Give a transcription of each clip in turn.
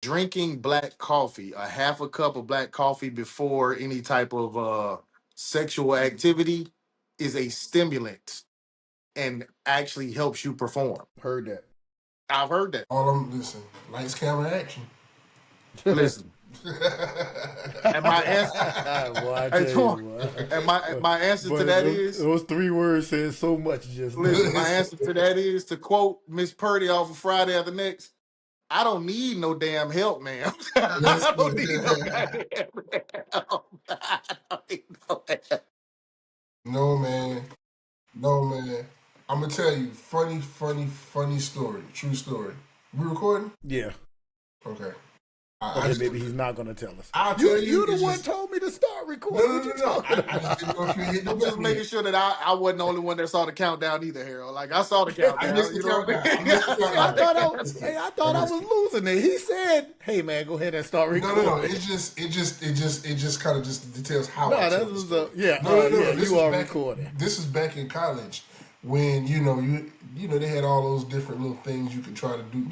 drinking black coffee, a half a cup of black coffee before any type of sexual activity is a stimulant and actually helps you perform. Heard that. I've heard that. All I'm listen, lights, camera, action. Listen, and my answer, Boy, I hey, tell you Twan, what. and my answer to But that is, those 3 words said so much just now. listen, my answer to that is to quote Miss Purdy off of Friday After Next. I don't need no damn help, man. I don't need no goddamn help. I don't need no help. No man, no man. I'm gonna tell you, funny story, true story. We recording? Yeah. Okay. Okay, maybe he's not going to tell us. I'll tell you. You the one told me to start recording. No. I just didn't know if you hit the I'm just button making yet. sure that I wasn't the only one that saw the countdown either, Harold. Like I saw the countdown. I missed the You know what I countdown. mean? I thought I was losing it. He said, "Hey man, go ahead and start recording." No. It just kind of just details how. No, that was no. You are recording. This is back in college when you know they had all those different little things you could try to do.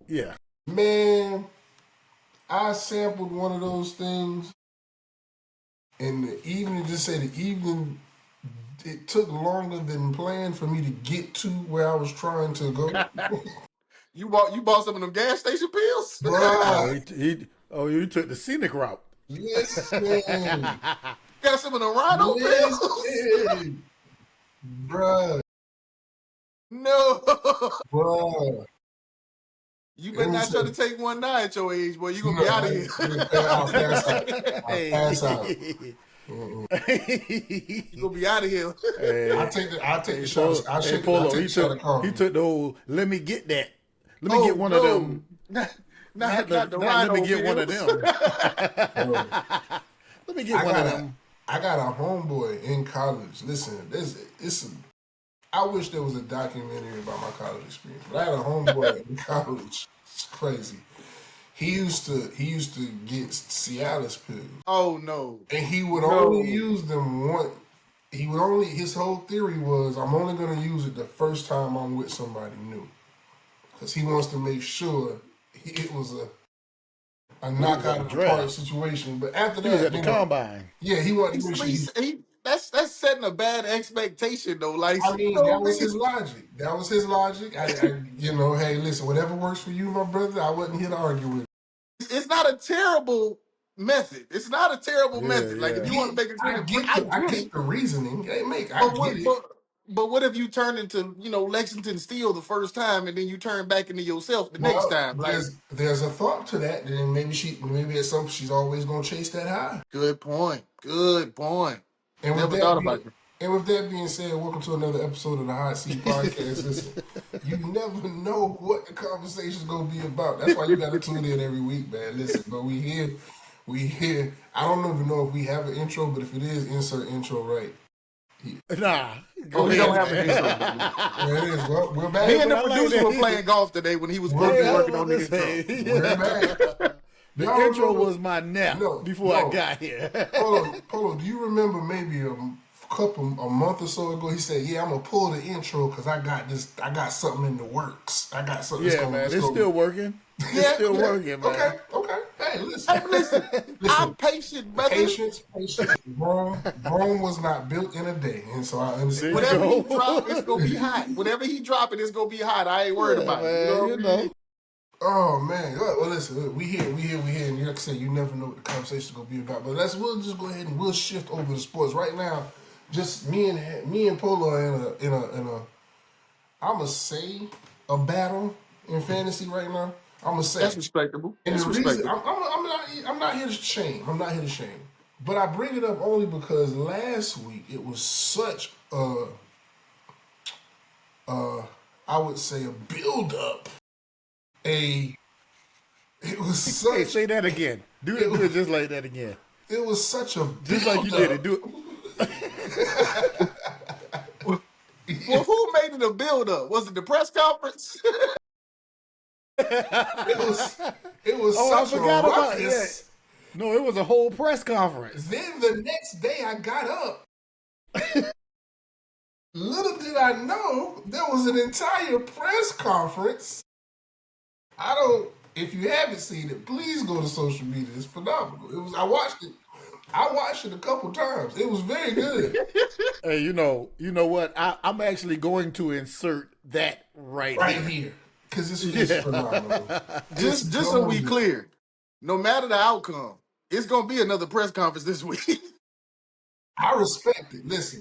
Yeah. Man, I sampled one of those things, and the evening, just say the evening, it took longer than planned for me to get to where I was trying to go. You bought some of them gas station pills? Bruh. You took the scenic route. Listen. Got some of the rhino pills? Listen. Bruh. No. Bruh. You better not try to take one now at your age, boy. You gonna be out of here. I'll pass out. You gonna be out of here. I'll take the shots. I'll shake Polo, the shot of coffee. he took the old, let me get that. Let me get one of them. Not the rhino let me get pills. one of them. Let me get one of them. I got a homeboy in college. Listen, I wish there was a documentary about my college experience. But I had a homeboy in college. It's crazy. He used to get Cialis pills. Oh no. And he would only use them once. His whole theory was, I'm only gonna use it the first time I'm with somebody new. Because he wants to make sure it was a knockout of the park situation. But after that, he was at the combine. Yeah, he wanted to make sure that's setting a bad expectation though. Like I mean, that was his logic. Hey, listen, whatever works for you, my brother, I wasn't here to argue with. It's not a terrible method. It's not a terrible method. Like if you want to make I get the reasoning. But what if you turn into, Lexington Steel the first time and then you turn back into yourself the next time? Like there's a thought to that. Then maybe she's always gonna chase that high. Good point. And never thought about it. And with that being said, welcome to another episode of the Hot Seat Podcast. Listen, you never know what the conversation's gonna be about. That's why you gotta tune in every week, man. Listen, but we here. I don't even know if we have an intro, but if it is, insert intro right. Nah. We don't have an intro. There it is. Well, we're back. Me and the producer were playing golf today when he was working on the intro. We're back. The intro was my nap before I got here. Polo, do you remember maybe a month or so ago, he said, "Yeah, I'm gonna pull the intro because I got something in the works. I got something." Yeah, man, it's still working. It's still working, man. Okay. Hey, listen. I'm patient, brother. Patience. Rome was not built in a day, and so I understand. Whatever he drop, it's gonna be hot. Whatever he dropping, it's gonna be hot. I ain't worried about it. Oh man! Well, listen, we here, and like I said, you never know what the conversation's gonna be about. But we'll just go ahead and we'll shift over to sports right now. Just me and Polo are in a I'ma say a battle in fantasy right now. I'ma say that's respectable. And the reason I'm not here to shame. I'm not here to shame. But I bring it up only because last week it was such I would say a build up. It was such. Hey, say that again. Do it just like that again. It was such a just like you did it. Do it. Well, who made it a build up? Was it the press conference? It was such a ruckus. No, it was a whole press conference. Then the next day I got up. Little did I know there was an entire press conference I don't. If you haven't seen it, please go to social media. It's phenomenal. It was. I watched it. I watched it a couple times. It was very good. Hey, you know what? I'm actually going to insert that right here. Here because it's phenomenal. Just so we clear, no matter the outcome, it's gonna be another press conference this week. I respect it. Listen,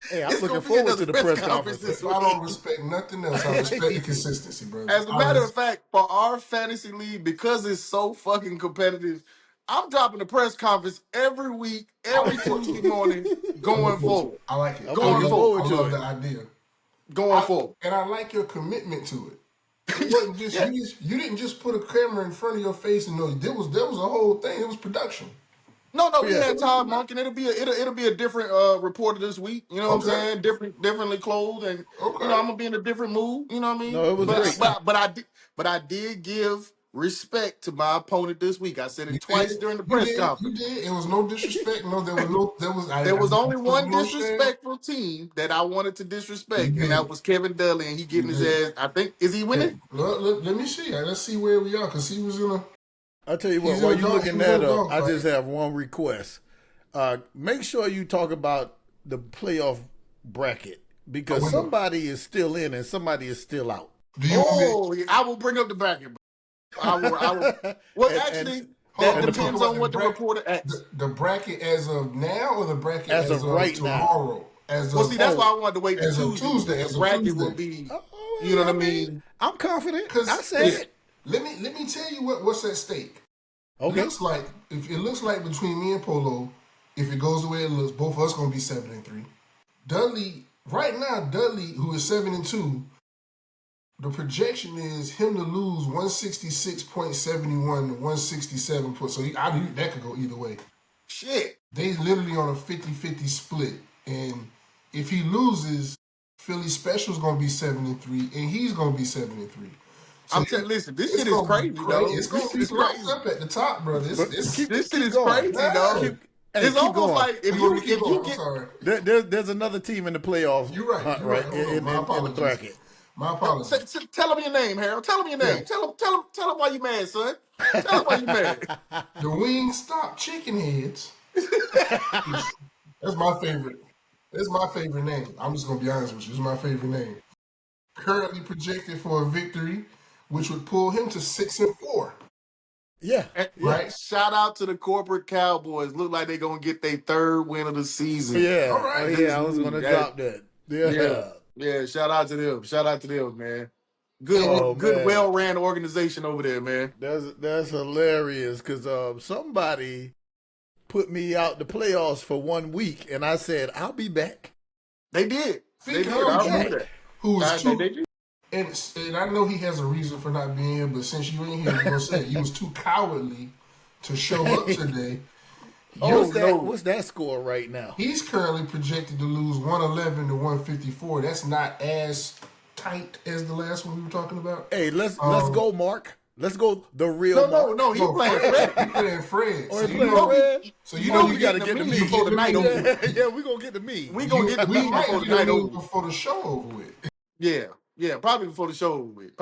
Hey, I'm looking forward to the press conference. if I don't respect nothing else, I respect the consistency, brother. As a matter of fact, for our fantasy league, because it's so fucking competitive, I'm dropping a press conference every week, every Tuesday morning, going forward. I like it. I'm looking forward to I love it. the idea. Going forward. And I like your commitment to it. It wasn't just you didn't just put a camera in front of your face and know there was a whole thing. It was production. No, we had Todd Monk, and it'll be a different reporter this week. You know what I'm saying? Differently clothed, and I'm gonna be in a different mood. You know what I mean? No, it was great. But I did give respect to my opponent this week. I said it twice during the press conference. You did. It was no disrespect. No, there was only one disrespectful team that I wanted to disrespect, and that was Kevin Dudley, and he getting his ass. I think is he winning? Let me see. Let's see where we are because he was in a. I'll tell you what, while you're looking that up, I just have one request. Make sure you talk about the playoff bracket because somebody is still in and somebody is still out. I will bring up the bracket. I will. Well, actually, that depends on what the reporter asks. The bracket as of now or the bracket as of right tomorrow? Now. That's why I wanted to wait till Tuesday. The bracket will be, you know what I mean? I'm confident. I said it. Let me tell you what's at stake. Okay. It looks like between me and Polo, if it goes the way it looks, both of us gonna be 7-3. Dudley, who is 7-2, the projection is him to lose 166.71 to 167. So that could go either way. Shit. They literally on a 50-50 split. And if he loses, Philly Special's gonna be 7-3, and he's gonna be 7-3. So listen, this shit is crazy, though. It's gonna be crazy up at the top, bro. This shit is crazy, though. It's almost like if you get. There's another team in the playoffs. You're right. In the bracket. My apologies. Tell him your name, Harold. Tell him your name. Yeah. Tell him why you mad, son. Tell him why you mad. The Wingstop Chicken Heads. That's my favorite. That's my favorite name. I'm just gonna be honest with you. It's my favorite name. Currently projected for a victory, which would pull him to 6-4. Yeah. Right. Shout out to the corporate Cowboys. Look like they're gonna get their third win of the season. Yeah. All right. I was gonna drop that. Yeah. Shout out to them, man. Good, well-ran organization over there, man. That's hilarious because somebody put me out the playoffs for 1 week, and I said I'll be back. They did. I'll be back. And I know he has a reason for not being here, but since you ain't here, I'm gonna say you was too cowardly to show up today. What's that score right now? He's currently projected to lose 111 to 154. That's not as tight as the last one we were talking about. Hey, let's go, Mark. Let's go the real Mark. No, he's playing Fred. He's playing Fred. So you know we got to get to me before the night over. Yeah, we're going to get to me. We're going to get to me before the night over. Before the show over with. Yeah, probably before the show over with.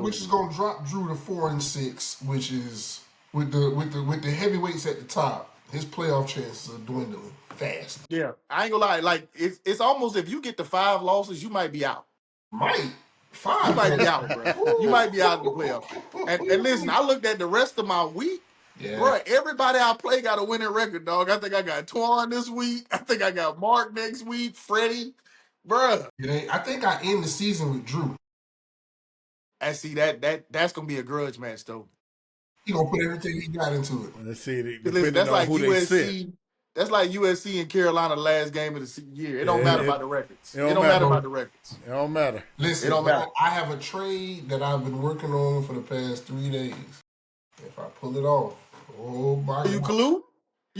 Which is going to drop Drew to 4-6, which is with the heavyweights at the top. His playoff chances are dwindling fast. Yeah, I ain't gonna lie. Like it's almost if you get to 5 losses, you might be out. Might. 5. You might be out, bro. You might be out of the playoff. And listen, I looked at the rest of my week. Yeah. Bro, everybody I play got a winning record, dog. I think I got Twan this week. I think I got Mark next week. Freddie, bro. I think I end the season with Drew. I see that's gonna be a grudge match, though. He gonna put everything he got into it. Let's see. That's like USC. That's like USC and Carolina last game of the year. It don't matter about the records. It don't matter about the records. It don't matter. Listen, it don't matter. I have a trade that I've been working on for the past 3 days. If I pull it off, oh my God. You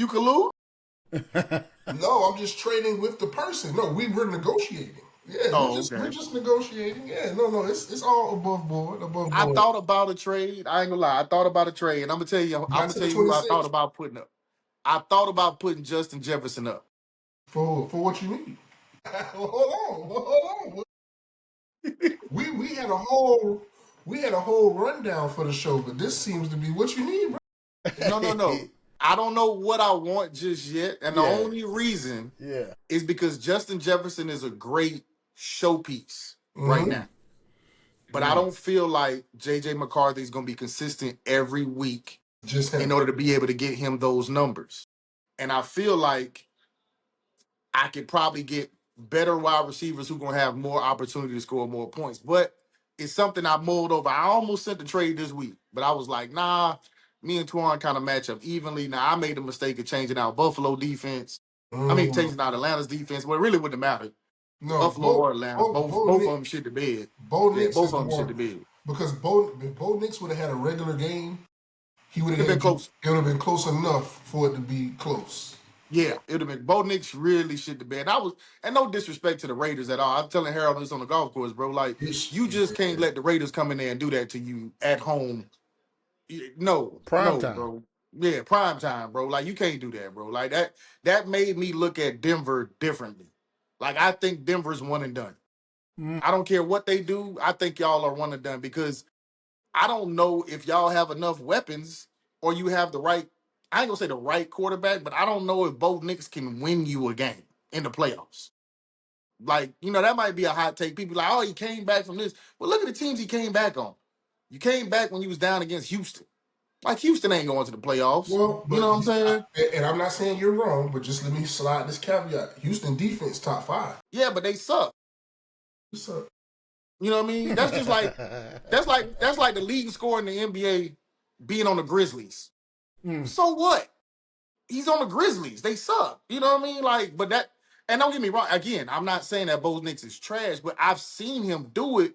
collude? No, I'm just trading with the person. No, we were negotiating. Yeah, we're just negotiating. Yeah, no, it's all above board. I thought about a trade. I ain't gonna lie. I thought about a trade, and I'm gonna tell you who I thought about putting up. I thought about putting Justin Jefferson up. For what you need. Hold on. We had a whole we had a whole rundown for the show, but this seems to be what you need, bro. No. I don't know what I want just yet. And the only reason is because Justin Jefferson is a great showpiece right now. But I don't feel like J.J. McCarthy is going to be consistent every week in order to be able to get him those numbers. And I feel like I could probably get better wide receivers who are going to have more opportunity to score more points. But it's something I mulled over. I almost sent the trade this week, but I was like, nah, me and Twan kind of match up evenly. Now, I made the mistake of changing out Buffalo defense. I mean, changing out Atlanta's defense. Well, it really wouldn't matter. No, Buffalo or Atlanta, both of them shit to bed. Bo Nix both is of the them shit one to bed. because if Bo Nix would have had a regular game, he would have been close. It would have been close enough for it to be close. Yeah, it would have been. Bo Nix really shit to bed. And no disrespect to the Raiders at all. I'm telling Harold this on the golf course, bro. Like, you just can't let the Raiders come in there and do that to you at home. No, Prime time. bro. Yeah, prime time, bro. Like, you can't do that, bro. Like, that made me look at Denver differently. Like, I think Denver's one and done. I don't care what they do. I think y'all are one and done because I don't know if y'all have enough weapons or you have the right, I ain't gonna say the right quarterback, but I don't know if both Knicks can win you a game in the playoffs. Like, that might be a hot take. People like, oh, he came back from this. Well, look at the teams he came back on. You came back when you was down against Houston. Like, Houston ain't going to the playoffs. Well, you know what I'm saying? And I'm not saying you're wrong, but just let me slide this caveat. Houston defense top 5. Yeah, but they suck. What's up? You know what I mean? That's just like that's like the leading scorer in the NBA being on the Grizzlies. So what? He's on the Grizzlies. They suck. You know what I mean? Like, but that, and don't get me wrong. Again, I'm not saying that Bo Nix is trash, but I've seen him do it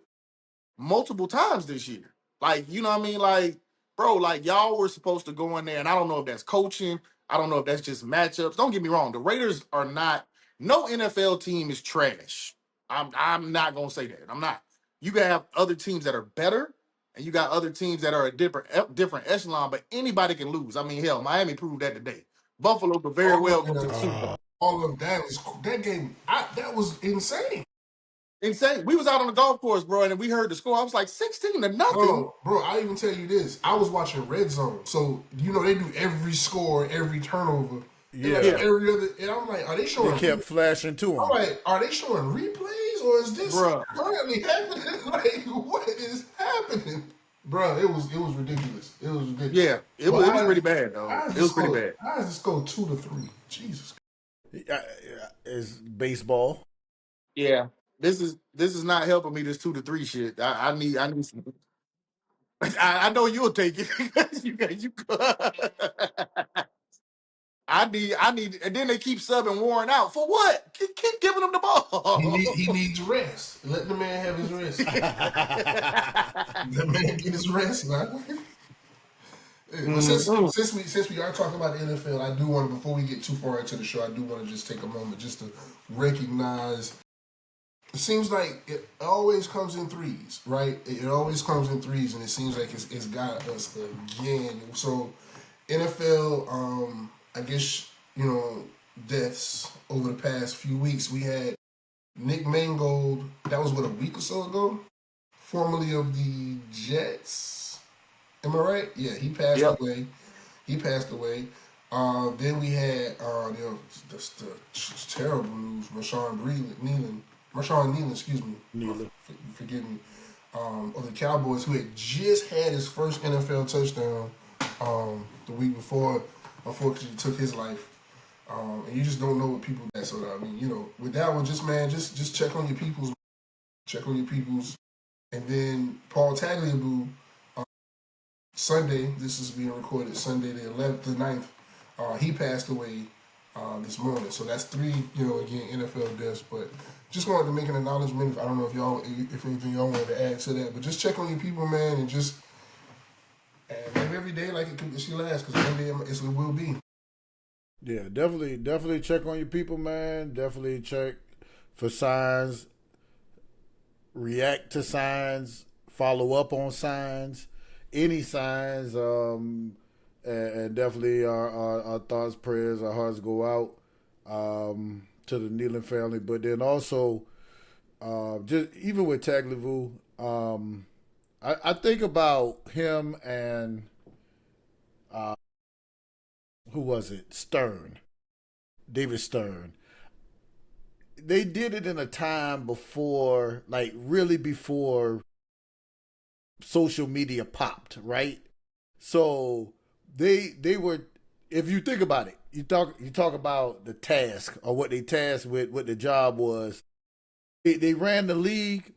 multiple times this year. Like, you know what I mean? Like, bro, like y'all were supposed to go in there, and I don't know if that's coaching. I don't know if that's just matchups. Don't get me wrong. The Raiders are not, no NFL team is trash. I'm not gonna say that. I'm not. You gotta have other teams that are better, and you got other teams that are a different echelon, but anybody can lose. I mean, hell, Miami proved that today. Buffalo could very well go to the Super Bowl. All of that game, that was insane. Insane. We was out on the golf course, bro, and we heard the score. I was like 16-0. Bro, I even tell you this. I was watching Red Zone. So, they do every score, every turnover. Yeah. Every other, and I'm like, are they showing? They kept flashing to them. I'm like, are they showing replays or is this currently happening? Like, what is happening? Bro, it was ridiculous. It was ridiculous. Yeah, it was pretty bad, though. It was pretty bad. How does this go 2-3? Jesus. It's baseball. Yeah. This is not helping me. This 2-3 shit. I need some. I know you'll take it. you I need, and then they keep subbing Warren out for what? Keep giving him the ball. He needs rest. Let the man have his rest. The man get his rest, man. But since we are talking about the NFL, I do want to, before we get too far into the show, I do want to just take a moment just to recognize. It seems like it always comes in threes, right? It always comes in threes, and it seems like it's got us again. So, NFL, I guess, deaths over the past few weeks. We had Nick Mangold, that was, a week or so ago? Formerly of the Jets. Am I right? Yeah, he passed away. Then we had the terrible news, Marshawn Nealon, excuse me. Forgive me. Of the Cowboys, who had just had his first NFL touchdown the week before, unfortunately took his life. And you just don't know what people do. So, I mean, with that one, just check on your peoples. Check on your peoples. And then Paul Tagliabue, Sunday, this is being recorded Sunday the 9th, he passed away this morning. So that's 3, again, NFL deaths. But just wanted to make an acknowledgement. I don't know if anything y'all wanted to add to that, but just check on your people, man, and just live every day like it should last, because one day it will be. Yeah, definitely check on your people, man. Definitely check for signs, react to signs, follow up on signs, any signs, and definitely our thoughts, prayers, our hearts go out to the Nealon family. But then also, just even with Tagliabue, I think about him and who was it? David Stern. They did it in a time before, like really before social media popped, right? So they were, if you think about it, you talk about the task or what they tasked with, what the job was. They ran the league,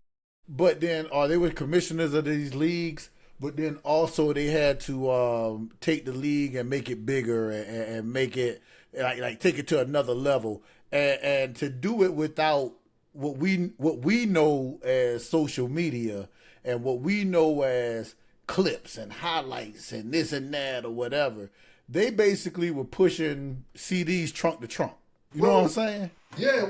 but then or they were commissioners of these leagues, but then also they had to take the league and make it bigger and make it like take it to another level and to do it without what we know as social media and what we know as clips and highlights and this and that or whatever. They basically were pushing CDs trunk to trunk. You know what I'm saying? Yeah,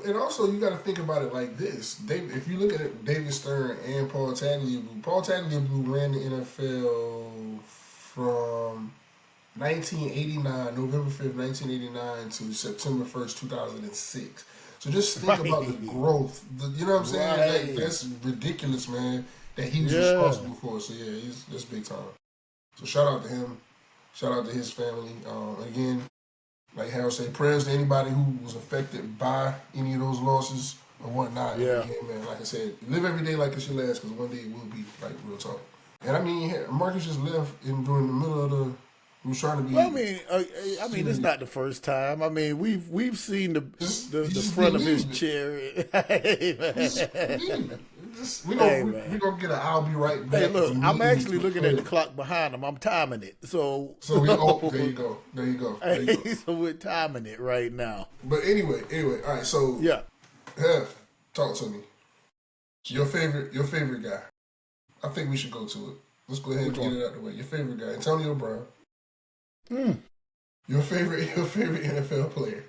and also you got to think about it like this. If you look at it, David Stern and Paul Tagliabue ran the NFL from 1989, November 5th, 1989 to September 1st, 2006. So just think about the growth. You know what I'm saying? Right. Like, that's ridiculous, man, that he was responsible for. So yeah, that's big time. So shout out to him. Shout out to his family. Again, like Harold said, prayers to anybody who was affected by any of those losses or whatnot. Yeah. Again, man, like I said, live every day like it's your last, because one day it will be like real talk. And I mean, Marcus just left during the middle of the. He was trying to be. Well, I mean, it's not the first time. I mean, we've seen the front of his chair. Hey, man. We're gonna get an "I'll be right back." Hey, look, I'm actually looking at the clock behind him. I'm timing it. So there you go. So we're timing it right now. But anyway, all right. So yeah, Hef, talk to me. Your favorite guy. I think we should go to it. Let's go ahead and get it out of the way. Your favorite guy, Antonio Brown. Your favorite NFL player.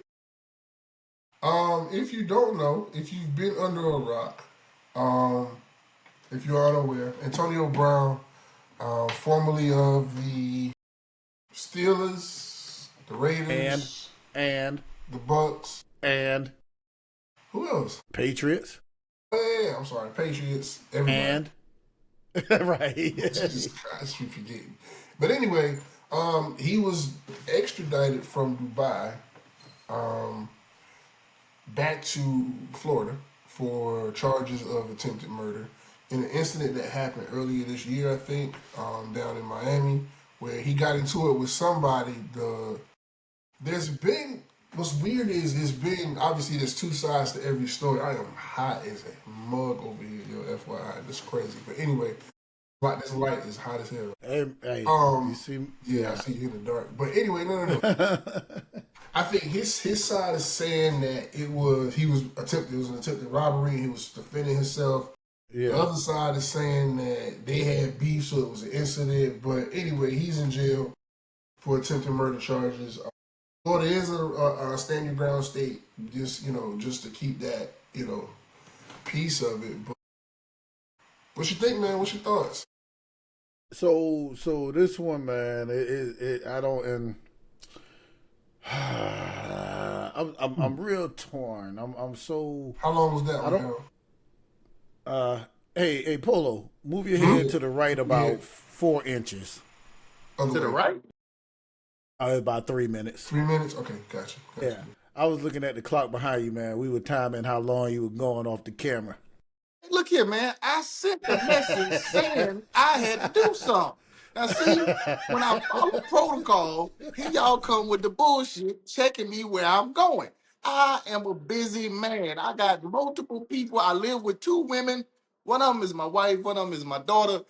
If you don't know, if you've been under a rock, if you are unaware, Antonio Brown, formerly of the Steelers, the Raiders, and the Bucks, and who else? Patriots. Yeah, I'm sorry, Patriots. Everybody. And right. Jesus Christ, we forgetting. But anyway, he was extradited from Dubai back to Florida for charges of attempted murder in an incident that happened earlier this year, I think, down in Miami, where he got into it with somebody. What's weird is obviously there's two sides to every story. I am hot as a mug over here, yo, FYI. That's crazy. But anyway, this light is hot as hell. Hey, you see? Yeah, I see you in the dark. But anyway, no. I think his side is saying that it was an attempted robbery. He was defending himself. Yeah. The other side is saying that they had beef, so it was an incident. But anyway, he's in jail for attempted murder charges. Florida is a stand your ground state, just to keep that piece of it. But what you think, man? What's your thoughts? So this one, man, I'm real torn. I'm so. How long was that? Hey, Polo, move your head to the right about 4 inches. To the right? About 3 minutes. 3 minutes? Okay, gotcha. Yeah. I was looking at the clock behind you, man. We were timing how long you were going off the camera. Look here, man. I sent a message saying I had to do something. Now, see, when I follow protocol, here y'all come with the bullshit, checking me where I'm going. I am a busy man. I got multiple people. I live with 2 women. One of them is my wife. One of them is my daughter.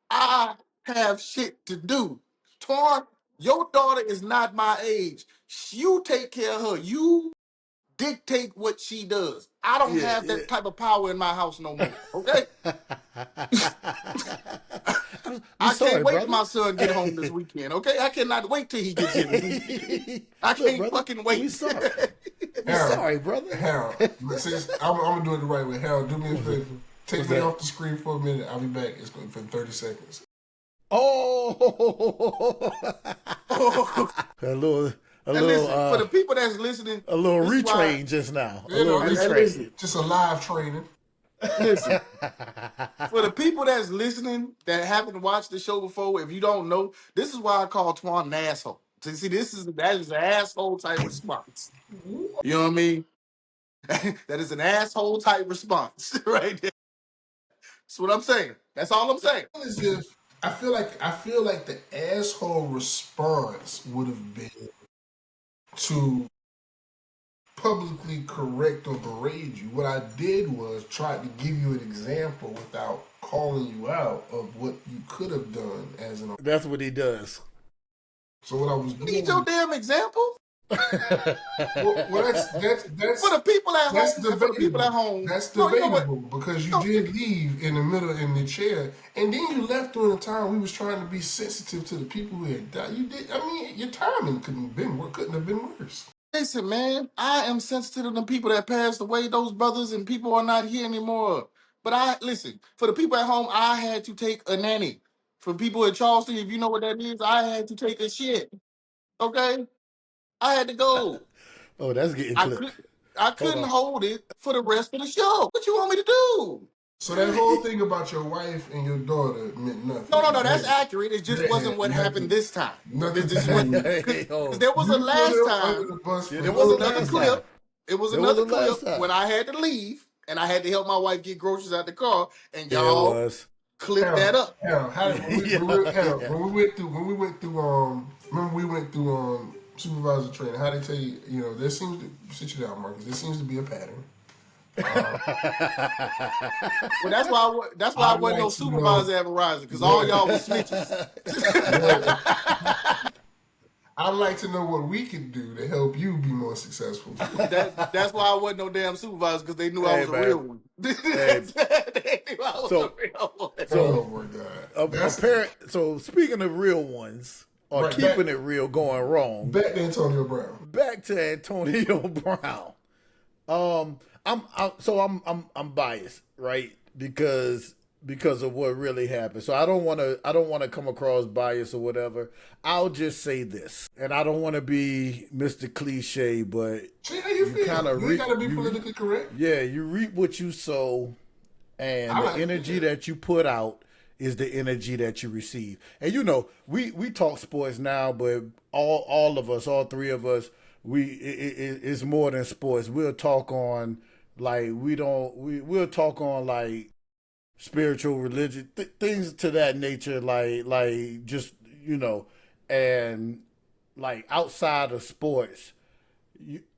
I have shit to do. Torn, your daughter is not my age. You take care of her. You dictate what she does. I don't have that type of power in my house no more. Okay? I can't wait till my son get home this weekend. Okay? I cannot wait till he gets here this weekend. I can't fucking wait. We sorry. Sorry, brother. Harold, I'm gonna do it the right way. Harold, do me a favor. Take me off the screen for a minute. I'll be back. It's going for 30 seconds. Oh, a little. Listen, for the people that's listening, a little retrain just now. A little retrain. Just a live training. Listen, for the people that's listening that haven't watched the show before, if you don't know, this is why I call Twan an asshole. So, see, that is an asshole type response. You know what I mean? That is an asshole type response, right there. That's what I'm saying. That's all I'm saying. As if I feel like the asshole response would have been to publicly correct or berate you. What I did was try to give you an example without calling you out of what you could have done as an. That's what he does. So what I was doing. Need your damn example. Well, that's for the people at that's home. debatable. For the people at home, That's no, debatable because you did leave in the middle in the chair, and then you left during the time we was trying to be sensitive to the people who had died. You did. I mean, your timing couldn't have been worse. Listen, man, I am sensitive to the people that passed away. Those brothers and people are not here anymore. But listen, for the people at home, I had to take a nanny. For people in Charleston, if you know what that is, I had to take a shit. Okay, I had to go. Oh, that's getting clipped. I couldn't hold it for the rest of the show. What you want me to do? So that whole thing about your wife and your daughter meant nothing. No, that's accurate. It just wasn't what happened this time. Nothing. Because there was a last time. There was another clip. It was another clip when I had to leave and I had to help my wife get groceries out the car, and y'all clipped that up. When we went through supervisor training, how they tell you, there seems to sit you down, Marcus. There seems to be a pattern. Well, that's why I wasn't no supervisor at Verizon, because all y'all was snitches. I'd like to know what we could do to help you be more successful. That's why I wasn't no damn supervisor, because they knew I was a real one. They knew I was a real one. Oh my God! So speaking of real ones, or keeping it real going wrong. Back to Antonio Brown. Back to Antonio Brown. I'm biased, right? Because of what really happened. So I don't want to come across biased or whatever. I'll just say this, and I don't want to be Mr. Cliche, but see how you feel. You gotta be politically correct. Yeah, you reap what you sow, and the energy that you put out is the energy that you receive. And we talk sports now, but all of us, all three of us, it's more than sports. We'll talk on we'll talk on like spiritual, religion, things to that nature, like just and like outside of sports,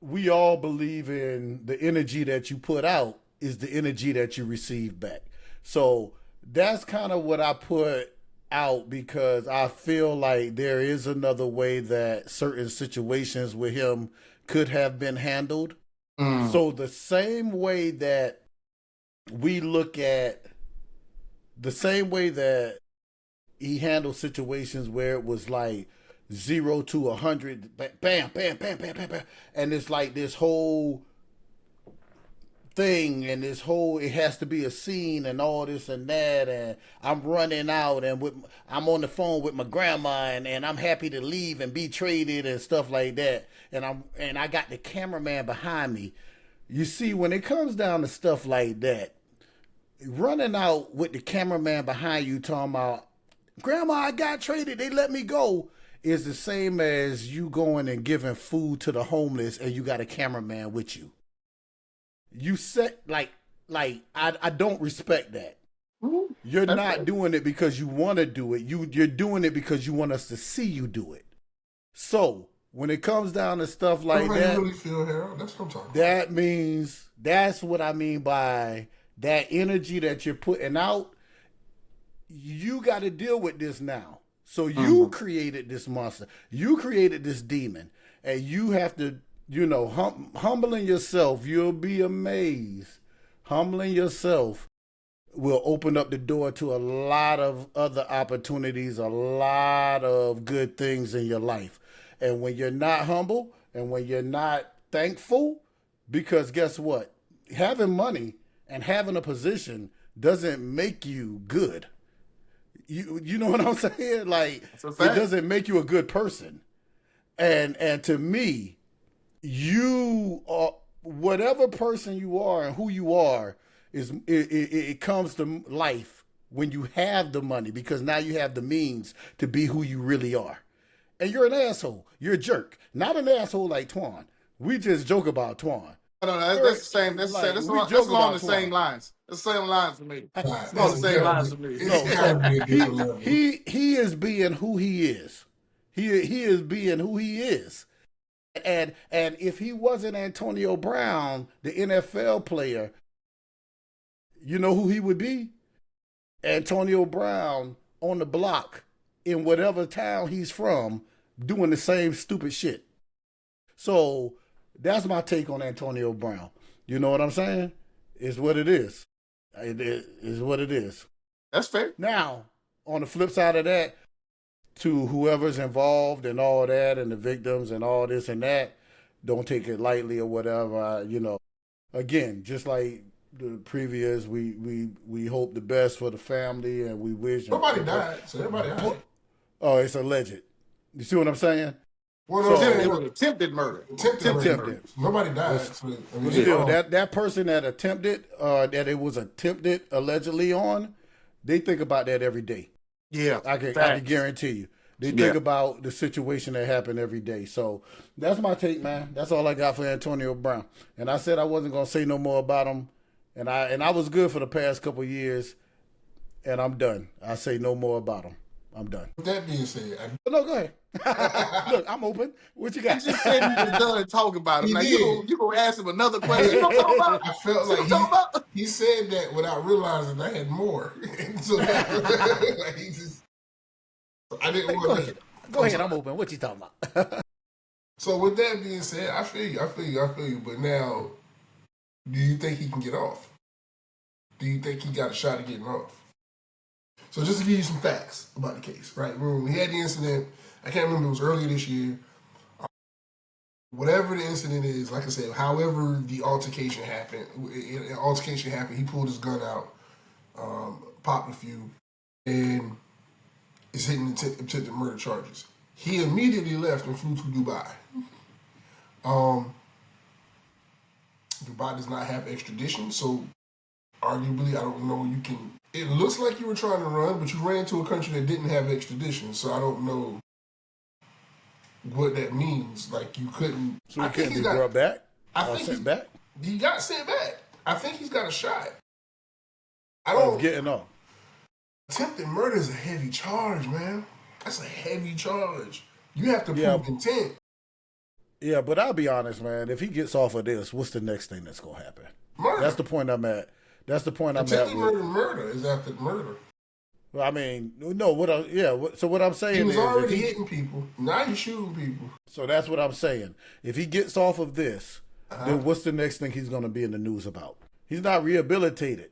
we all believe in the energy that you put out is the energy that you receive back. So that's kind of what I put out, because I feel like there is another way that certain situations with him could have been handled. So the same way that he handled situations where it was like 0 to 100, bam, bam, bam, bam, bam, bam, and it's like this whole thing, and it has to be a scene and all this and that, and I'm running out, and I'm on the phone with my grandma, and I'm happy to leave and be traded and stuff like that, and I got the cameraman behind me. You see, when it comes down to stuff like that, running out with the cameraman behind you talking about, Grandma, I got traded, they let me go, is the same as you going and giving food to the homeless and you got a cameraman with you. You said, I don't respect that. You're not doing it because you want to do it. You're doing it because you want us to see you do it. So when it comes down to stuff like that, really feel, Harold. That's what I'm talking about. That's what I mean by that energy that you're putting out. You got to deal with this now. So you created this monster. You created this demon, and you have to, humbling yourself. You'll be amazed. Humbling yourself will open up the door to a lot of other opportunities, a lot of good things in your life. And when you're not humble and when you're not thankful, because guess what? Having money and having a position doesn't make you good. You know what I'm saying? Like, it doesn't make you a good person. And to me, you are, whatever person you are and who you are, it comes to life when you have the money, because now you have the means to be who you really are. And you're an asshole. You're a jerk. Not an asshole like Twan. We just joke about Twan. No, that's the same. That's the same. That's along the same lines. That's the same lines for me. It's along the same lines for me. He is being who he is. He is being who he is. And if he wasn't Antonio Brown, the NFL player, you know who he would be? Antonio Brown on the block in whatever town he's from, doing the same stupid shit. So that's my take on Antonio Brown. You know what I'm saying? It's what it is. It is what it is. That's fair. Now, on the flip side of that, to whoever's involved and all that, and the victims and all this and that, don't take it lightly or whatever. Again, just like the previous, we hope the best for the family, and we wish. Nobody died, so everybody died. Oh, it's alleged. You see what I'm saying? Well, it was attempted murder. Attempted. Nobody died. Still, that person that attempted, that it was attempted allegedly on, they think about that every day. Yeah, I can guarantee you. They think about the situation that happened every day. So that's my take, man. That's all I got for Antonio Brown. And I said I wasn't gonna say no more about him. And I was good for the past couple of years, and I'm done. I say no more about him. I'm done. With that being said, no, go ahead. Look, I'm open. What you got? You just said he was done talking about him. Like, you gonna ask him another question? You know what I'm talking about? I felt like he said that without realizing I had more. So like he just, I didn't want to. Go ahead. I'm open. What you talking about? So with that being said, I feel you. But now, do you think he can get off? Do you think he got a shot at getting off? So just to give you some facts about the case, right? When we had the incident, I can't remember, it was earlier this year. Whatever the incident is, like I said, however the altercation happened, he pulled his gun out, popped a few, and is hitting attempted murder charges. He immediately left and flew to Dubai. Dubai does not have extradition, so arguably, I don't know, you can... It looks like you were trying to run, but you ran to a country that didn't have extradition, so I don't know what that means. Like, you couldn't... So he couldn't be brought back? Sent back? He got sent back. I think he's got a shot. Getting off. Attempted murder is a heavy charge, man. That's a heavy charge. You have to prove intent. Yeah, but I'll be honest, man. If he gets off of this, what's the next thing that's going to happen? Murder. That's the point I'm at. Attempted murder is after murder. Well, I mean, no. So what I'm saying is, he was already hitting people. Now he's shooting people. So that's what I'm saying. If he gets off of this, then what's the next thing he's going to be in the news about? He's not rehabilitated.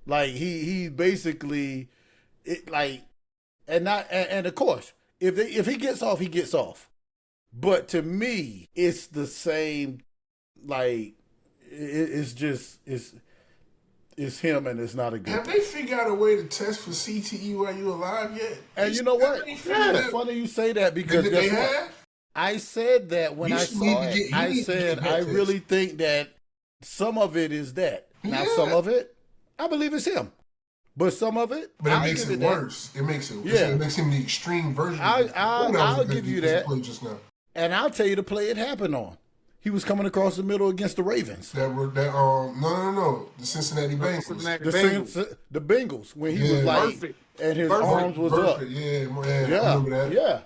Like he basically, and of course, if he gets off, he gets off. But to me, it's the same. Like it's him, and it's not a good. Have they figured out a way to test for CTE while you're alive yet? And you know what? It's funny you say that, because they have. I said that when I saw it. I said I really think that some of it is that. Now some of it, I believe it's him. But some of it, but it makes it worse. It makes it. It makes him the extreme version. I'll give you that. And I'll tell you the play it happened on. He was coming across the middle against the Ravens. No. The Cincinnati Bengals. The Bengals, when he was like, perfect. And his arms was up. Yeah. I remember that. Yeah.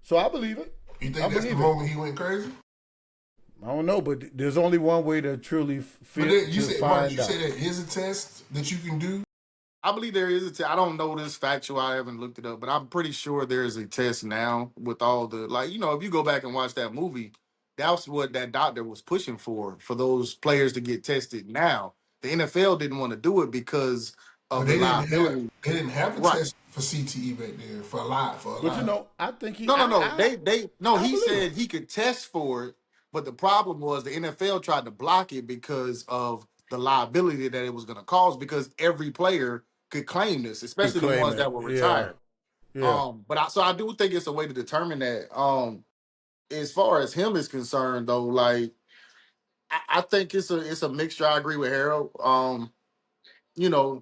So I believe it. You think that's the moment he went crazy? I don't know, but there's only one way to truly find out. You say there is a test that you can do? I believe there is a test. I don't know this factual. I haven't looked it up, but I'm pretty sure there is a test now with all the, if you go back and watch that movie, that's what that doctor was pushing for those players to get tested now. The NFL didn't want to do it because of the liability. They didn't have a test for CTE back there for a lot. But I think he... No. He said he could test for it, but the problem was the NFL tried to block it because of the liability that it was going to cause, because every player could claim this, especially the ones that were retired. Yeah. I do think it's a way to determine that. As far as him is concerned, though, I think it's a mixture. I agree with Harold. you know,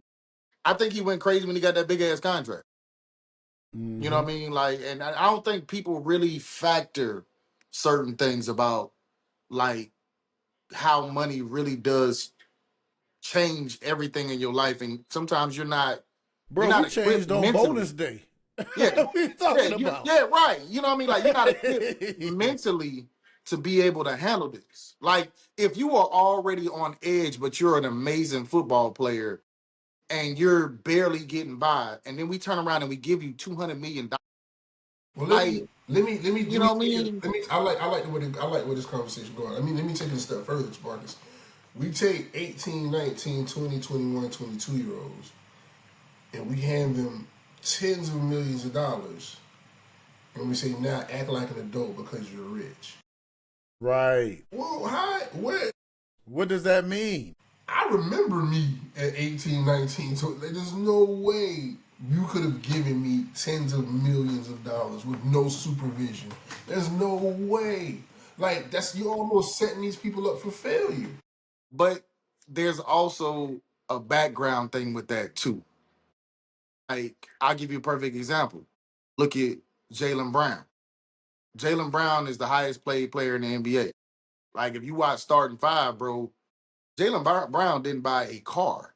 I think he went crazy when he got that big ass contract. Mm-hmm. You know what I mean? Like, and I don't think people really factor certain things about like how money really does change everything in your life, and sometimes you're Bro, we not equipped changed on mentally. bonus day. Yeah, What are you talking about? yeah, right. You know what I mean? Like you're not equipped mentally to be able to handle this. Like if you are already on edge, but you're an amazing football player and you're barely getting by, and then we turn around and we give you $200 million. Well, Like, let me you know what I mean? I like where this conversation going. I mean, let me take it a step further, Sparkus. We take 18, 19, 20, 21, 22 year olds and we hand them tens of millions of dollars and we say now act like an adult because you're rich. Right. Well, hi, what? What does that mean? I remember me at 18, 19. So there's no way you could have given me tens of millions of dollars with no supervision. There's no way. Like you're almost setting these people up for failure. But there's also a background thing with that too. Like, I'll give you a perfect example. Look at Jaylen Brown. Jaylen Brown is the highest paid player in the NBA. Like, if you watch starting five, bro, Jaylen Brown didn't buy a car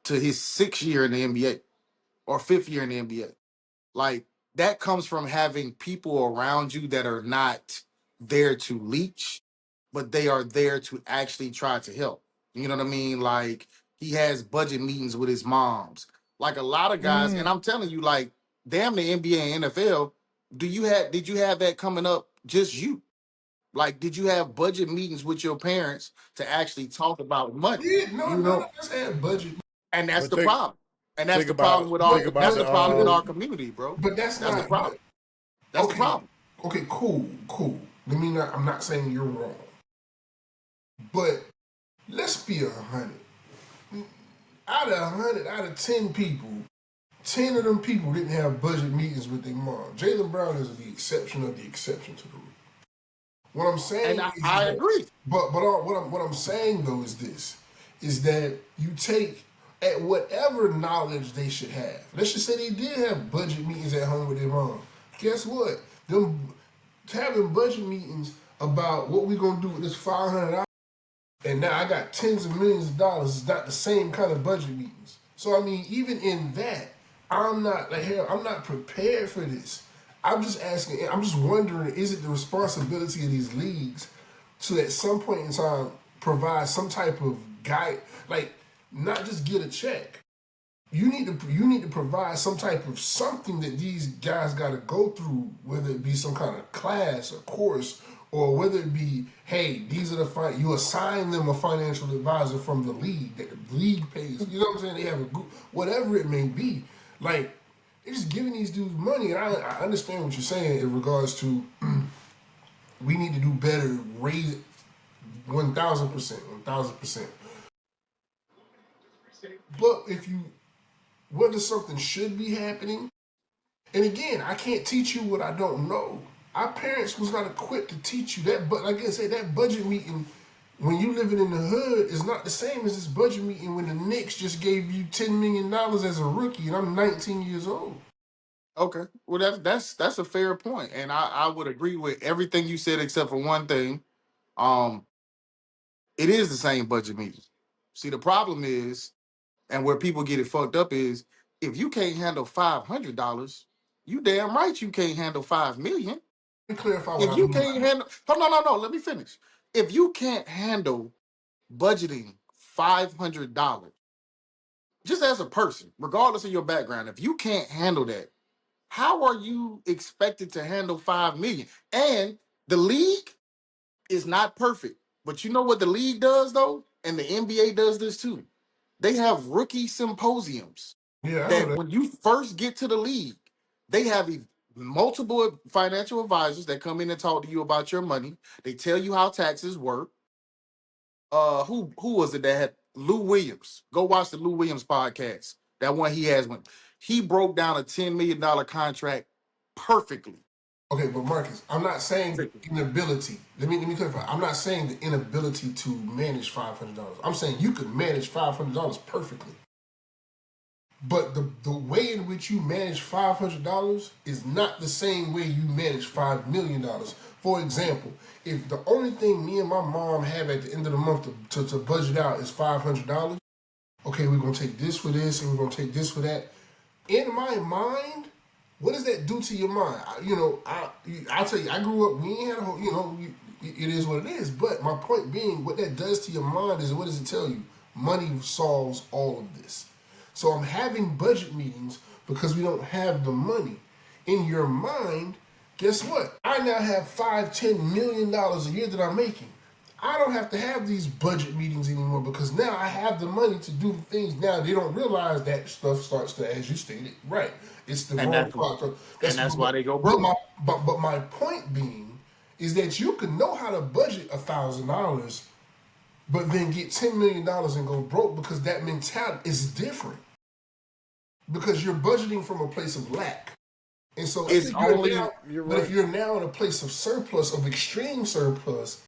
to his 6th year in the NBA or 5th year in the NBA. Like, that comes from having people around you that are not there to leech, but they are there to actually try to help. You know what I mean? Like, he has budget meetings with his moms. Like a lot of guys, and I'm telling you, like, damn the NBA and NFL, did you have that coming up just you? Like, did you have budget meetings with your parents to actually talk about money? Yeah, no, You none of know, us had budget. and that's But the problem. And that's think the problem about with But our think that's about the the problem with our community, bro. but that's That's the not. problem. That's the Okay, problem. okay, cool. Let me not. I'm not saying you're wrong, but let's be 100. Out of 100, out of 10 people, 10 of them people didn't have budget meetings with their mom. Jaylen Brown is the exception of the exception to the rule. What I'm And saying is I that, agree. what I'm saying though is this, is that you take at whatever knowledge they should have. Let's just say they did have budget meetings at home with their mom. Guess what? Them having budget meetings about what we gonna do with this $500, and now I got tens of millions of dollars is not the same kind of budget meetings. So I mean, even in that, I'm not like hell. I'm not prepared for this. I'm just asking. I'm just wondering: is it the responsibility of these leagues to, at some point in time, provide some type of guide, like not just get a check? You need to provide some type of something that these guys got to go through, whether it be some kind of class or course, or whether it be, hey, these are you assign them a financial advisor from the league that the league pays. You know what I'm saying? They have a group, whatever it may be. Like they're just giving these dudes money, and I understand what you're saying in regards to we need to do better, raise it 1,000%, 1,000%. But whether something should be happening. And again, I can't teach you what I don't know. Our parents was not equipped to teach you that. But like I said, that budget meeting when you living in the hood is not the same as this budget meeting when the Knicks just gave you $10 million as a rookie and I'm 19 years old. Okay. Well, that's a fair point, and I would agree with everything you said except for one thing. Um, it is the same budget meeting. See, the problem is, and where people get it fucked up is, if you can't handle $500, you damn right you can't handle 5 million. Let me clarify what If I you mean by can't that. handle, oh, no, let me finish. If you can't handle budgeting $500 just as a person, regardless of your background, if you can't handle that, how are you expected to handle 5 million? And the league is not perfect, but you know what the league does though, and the NBA does this too. They have rookie symposiums Yeah, I know that that. when you first get to the league, they have multiple financial advisors that come in and talk to you about your money. They tell you how taxes work. Who was it that had Lou Williams? Go watch the Lou Williams podcast. That one he has one. He broke down a $10 million contract perfectly. Okay, but Marcus, I'm not saying the inability. Let me clarify. I'm not saying the inability to manage $500. I'm saying you could manage $500 perfectly. But the way in which you manage $500 is not the same way you manage $5 million. For example, if the only thing me and my mom have at the end of the month to budget out is $500, okay, we're gonna take this for this and we're gonna take this for that. In my mind, what does that do to your mind? I'll tell you, I grew up, we ain't had a whole, it is what it is. But my point being, what that does to your mind is, what does it tell you? Money solves all of this. So I'm having budget meetings because we don't have the money. In your mind, guess what? I now have $5-10 million a year that I'm making. I don't have to have these budget meetings anymore because now I have the money to do things. Now they don't realize that stuff starts to, as you stated, right? It's the wrong part. That's why they go broke. But my point being is that you can know how to budget $1,000, but then get $10 million and go broke because that mentality is different. Because you're budgeting from a place of lack. And so if you're now in a place of surplus, of extreme surplus,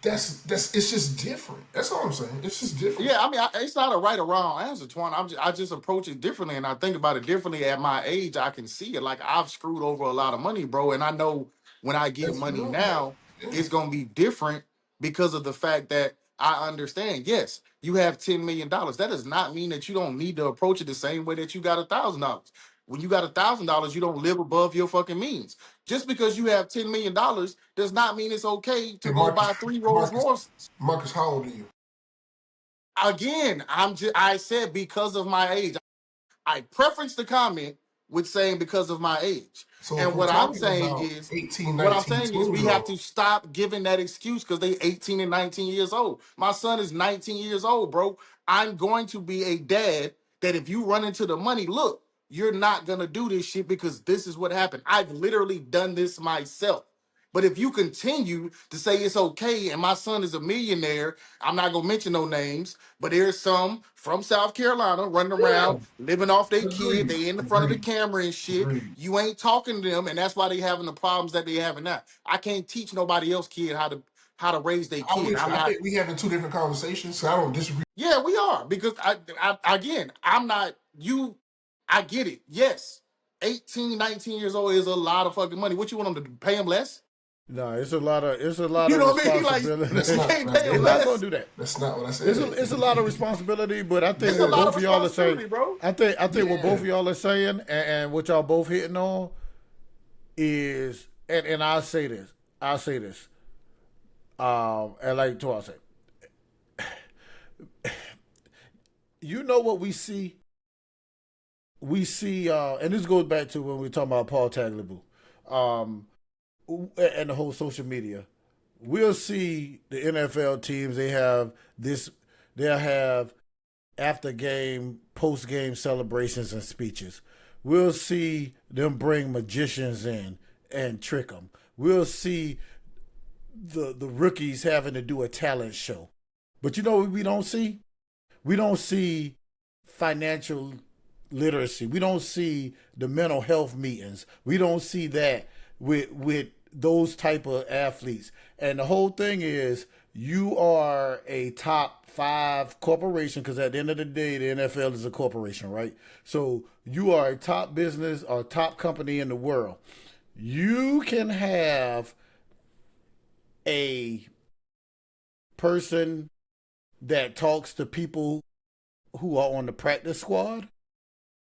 that's it's just different. That's all I'm saying. It's just different. Yeah, I mean, it's not a right or wrong answer, Twan. I just approach it differently, and I think about it differently. At my age, I can see it. Like, I've screwed over a lot of money, bro, and I know when I get money now, it's gonna be different because of the fact that I understand. Yes, you have $10 million. That does not mean that you don't need to approach it the same way that you got $1,000. When you got $1,000, you don't live above your fucking means. Just because you have $10 million does not mean it's okay to go buy 3 Rolls Royces. Marcus, how old are you? Again, I said because of my age. I preference the comment with saying because of my age. So and what I'm saying is, 18, 19, what I'm saying is we have to stop giving that excuse because they 18 and 19 years old. My son is 19 years old, bro. I'm going to be a dad that if you run into the money, look, you're not going to do this shit because this is what happened. I've literally done this myself. But if you continue to say it's okay and my son is a millionaire, I'm not going to mention no names, but there's some from South Carolina running around, living off their kid. They in the front of the camera and shit. You ain't talking to them, and that's why they having the problems that they having now. I can't teach nobody else kid how to raise their kid. I think we having two different conversations, so I don't disagree. Yeah, we are, because I'm not you. I get it. Yes, 18, 19 years old is a lot of fucking money. What you want them to pay them less? No, it's a lot of you know responsibility. What I mean? Like, they're not gonna do that. That's not what I said. It's a lot of responsibility, but I think what both of y'all are saying, bro. I think what both of y'all are saying, and what y'all both hitting on is, and I'll say this, and like Tor said, you know what we see, and this goes back to when we were talking about Paul Tagliabue, and the whole social media. We'll see the NFL teams, they'll have after game, post game celebrations and speeches. We'll see them bring magicians in and trick them. We'll see the rookies having to do a talent show. But you know what we don't see? We don't see financial literacy. We don't see the mental health meetings. We don't see that with those type of athletes. And the whole thing is, you are a top 5 corporation, because at the end of the day, the NFL is a corporation, right? So you are a top business or top company in the world. You can have a person that talks to people who are on the practice squad.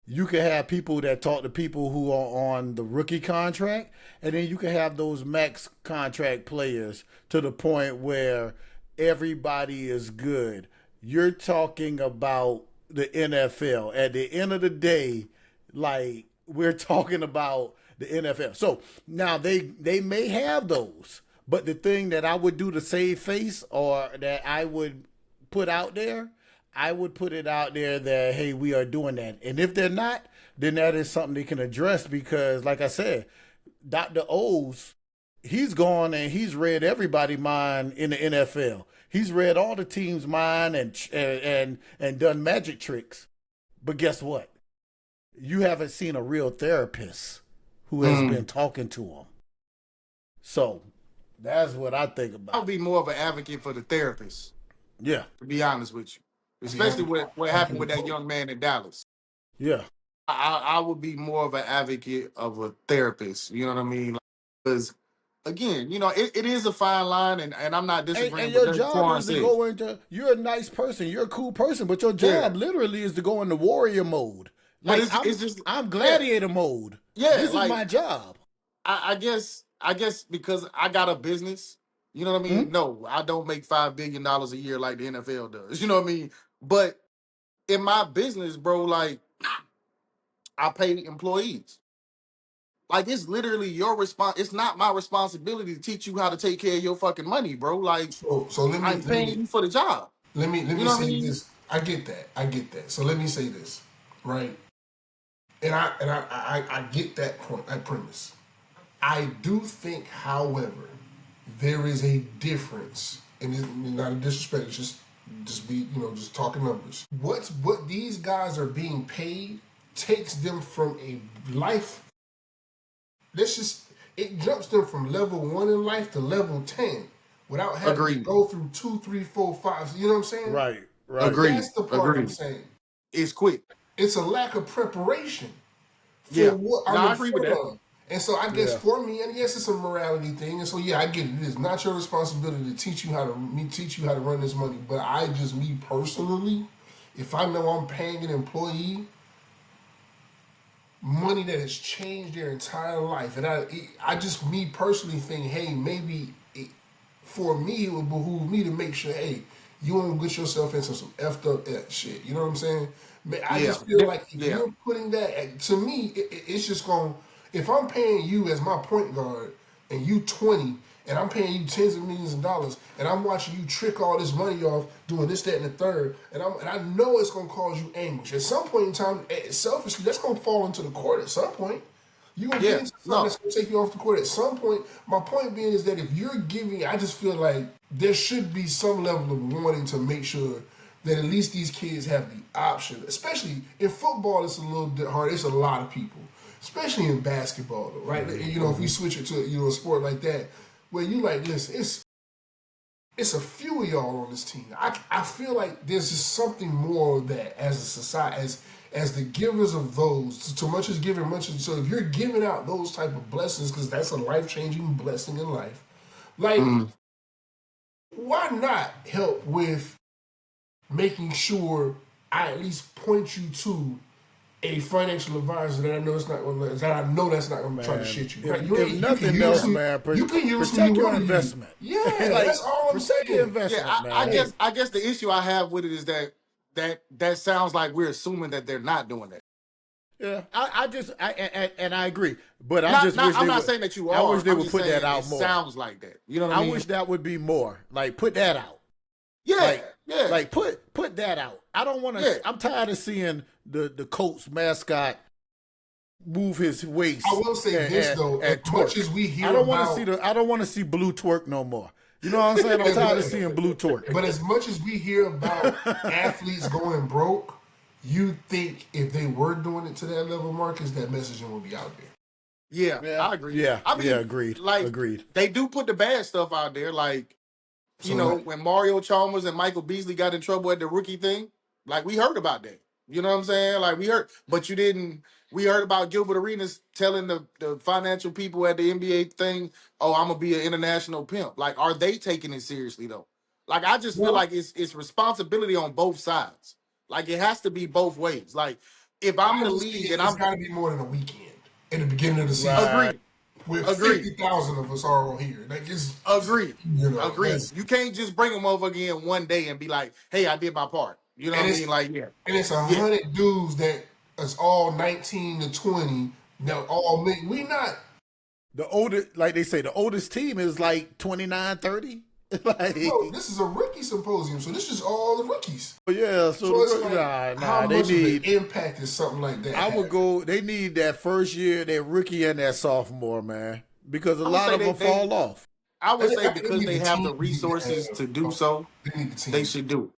You can have people that talk to people who are on the rookie contract, and then you can have those max contract players to the point where everybody is good. You're talking about the NFL. At the end of the day, like, we're talking about the NFL. So now they may have those, but the thing that I would do to save face, or that I would put out there, I would put it out there that, hey, we are doing that. And if they're not, then that is something they can address, because, like I said, Dr. O's, he's gone and he's read everybody's mind in the NFL. He's read all the team's mind and done magic tricks. But guess what? You haven't seen a real therapist who has been talking to him. So that's what I think about. I'll be more of an advocate for the therapist. Yeah. To be honest with you. Especially what happened with that young man in Dallas. Yeah. I would be more of an advocate of a therapist. You know what I mean? Because again, it is a fine line, and I'm not And disagreeing with your that. job Twan is to says. go into. You're a nice person. You're a cool person, but your Yeah, job literally is to go into warrior mode. but Like it's just I'm yeah, gladiator mode. yeah. This is Like my job. I guess because I got a business. You know what I Hmm? mean? No, I don't make $5 billion a year like the NFL does. You know what I mean? But in my business, bro, like I pay employees. Like it's literally your response. It's not my responsibility to teach you how to take care of your fucking money, bro. Like So let me I'm paying you for the job. let You me know what I say mean? this. I get that. I get that. So let me say this, right? And I get that point, that premise. I do think, however, there is a difference, and it's not a disrespect. It's just be just talking numbers. What these guys are being paid takes them from a life. This just it jumps them from level 1 in life to level 10 without having to Agreed. go through 2, 3, 4, 5. You know what I'm saying? Right. Right. Agreed. That's the part I'm Agreed. saying. It's quick. It's a lack of preparation for Yeah. what No, I'm I in agree with front that. of. And so I guess Yeah. for me, and yes, it's a morality thing. And so yeah, I get it. It is not your responsibility to teach you how to run this money. But me personally, if I know I'm paying an employee money that has changed their entire life, and me personally think, hey, maybe for me it would behoove me to make sure, hey, you won't get yourself into some effed up shit. You know what I'm saying? I Yeah. just feel like if Yeah. you're putting that to me, it's just going. If I'm paying you as my point guard and you 20, and I'm paying you tens of millions of dollars, and I'm watching you trick all this money off doing this, that, and the third, and I know it's gonna cause you anguish. At some point in time, selfishly, that's gonna fall into the court at some point. You're gonna get Yeah. into something No. that's gonna take you off the court at some point. My point being is that if you're giving, I just feel like there should be some level of warning to make sure that at least these kids have the option. Especially in football, it's a little bit hard. It's a lot of people, especially in basketball, though, right? If we switch it to a sport like that, where you like, listen, it's a few of y'all on this team. I feel like there's just something more of that as a society, as the givers of those. Too much is given, much is so. If you're giving out those type of blessings, because that's a life changing blessing in life, like why not help with making sure I at least point you to a financial advisor that I know that's not going to try to shit you. Right? If nothing else, man, you can use who protect you your want to use. investment. Yeah, Like that's all I'm protect your saying. Yeah. investment, man. I guess the issue I have with it is that sounds like we're assuming that they're not doing that. Yeah, I agree, but I Not, just not. wish I'm they not would. saying that you I wish are. they I'm would just put saying that it out more. sounds like that. You know what I I mean? wish that would be more. Like put that out. Yeah. Yeah. Like put that out. I don't want to. Yeah. I'm tired of seeing the Colts mascot move his waist. I will say this though, as twerk. much as we hear I don't want about, to see I don't want to see blue twerk no more. You know what I'm saying? I'm tired of seeing blue twerk. but as much as we hear about athletes going broke, you think if they were doing it to that level, Marcus, that messaging would be out there. Yeah. Yeah, I agree. Yeah, I mean, agreed. like Agreed. they do put the bad stuff out there, like So when Mario Chalmers and Michael Beasley got in trouble at the rookie thing, like we heard about that. You know what I'm saying? Like we heard, but you didn't. We heard about Gilbert Arenas telling the financial people at the NBA thing, "Oh, I'm gonna be an international pimp." Like, are they taking it seriously though? Like, I just feel well, like it's responsibility on both sides. Like, it has to be both ways. Like, if I'm I the just think league and it's I'm got to be more than a weekend in the beginning of the season. Right. agreed, With agreed, 50,000 of us are on here. Like it's agreed, agreed. that's- You can't just bring them over again one day and be like, "Hey, I did my part." You know and what I it's mean? Like, yeah, and it's yeah. 100 dudes that is all 19 to 20 that all make we not. The oldest, like they say, the oldest team is like 29, 30. Like, Bro, this is a rookie symposium, so this is all the rookies. yeah, So it's like how they much need. of an impact is something like that? I would go. They need that first year, that rookie and that sophomore, man, because a I would lot say of them fall off. I would say They because need they the have the team. resources to do so, They need the team. they should do it.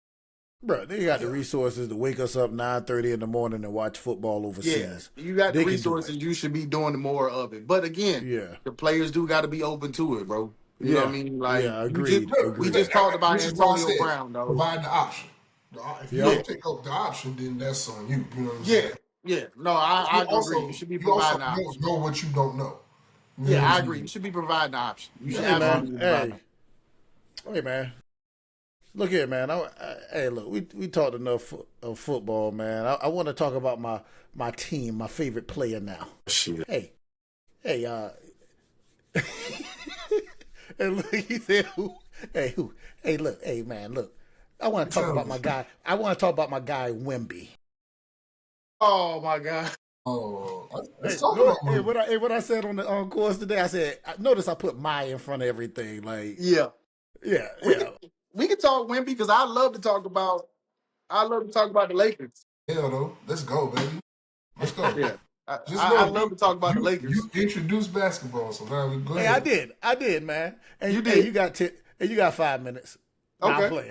Bro, they got the resources to wake us up 9:30 in the morning and watch football Yeah, overseas. you got They the can do resources. it. You should be doing more of it. But again, Yeah. the players do got to be open to it, bro. You know what I mean? Like Yeah, you just agreed. we Agreed. just talked about Which is why I Antonio said Brown, though. provide the option. If you Yeah. don't take up the option, then that's on you. You know what I'm Yeah, saying? Yeah, no, I agree. You should be You also providing the don't option. know what you don't know. You know Yeah, what I'm I agree. saying? You should be providing the option. You should Hey man, absolutely be providing. hey man. Look here, man. Hey, look, we talked enough of football, man. I want to talk about my team, my favorite player now. Shit. Hey, hey, and look, he said who? Hey, who? Hey, look, hey, man, look. I want to talk about my guy. I want to talk about my guy Wemby. Oh my God. Oh, let's Hey, talk no, about hey, women. what I said on the course today? I said, notice I put my in front of everything. Like, Yeah. yeah, We yeah. can we can talk Wimby because I love to talk about the Lakers. Hell no, let's go, baby. Let's go. Yeah. I, Just I, I know love to talk about the you Lakers. introduced basketball, so now we go Hey, ahead. I did, man. And You hey, did. you got 5 minutes. Nah, I'm Okay. playing.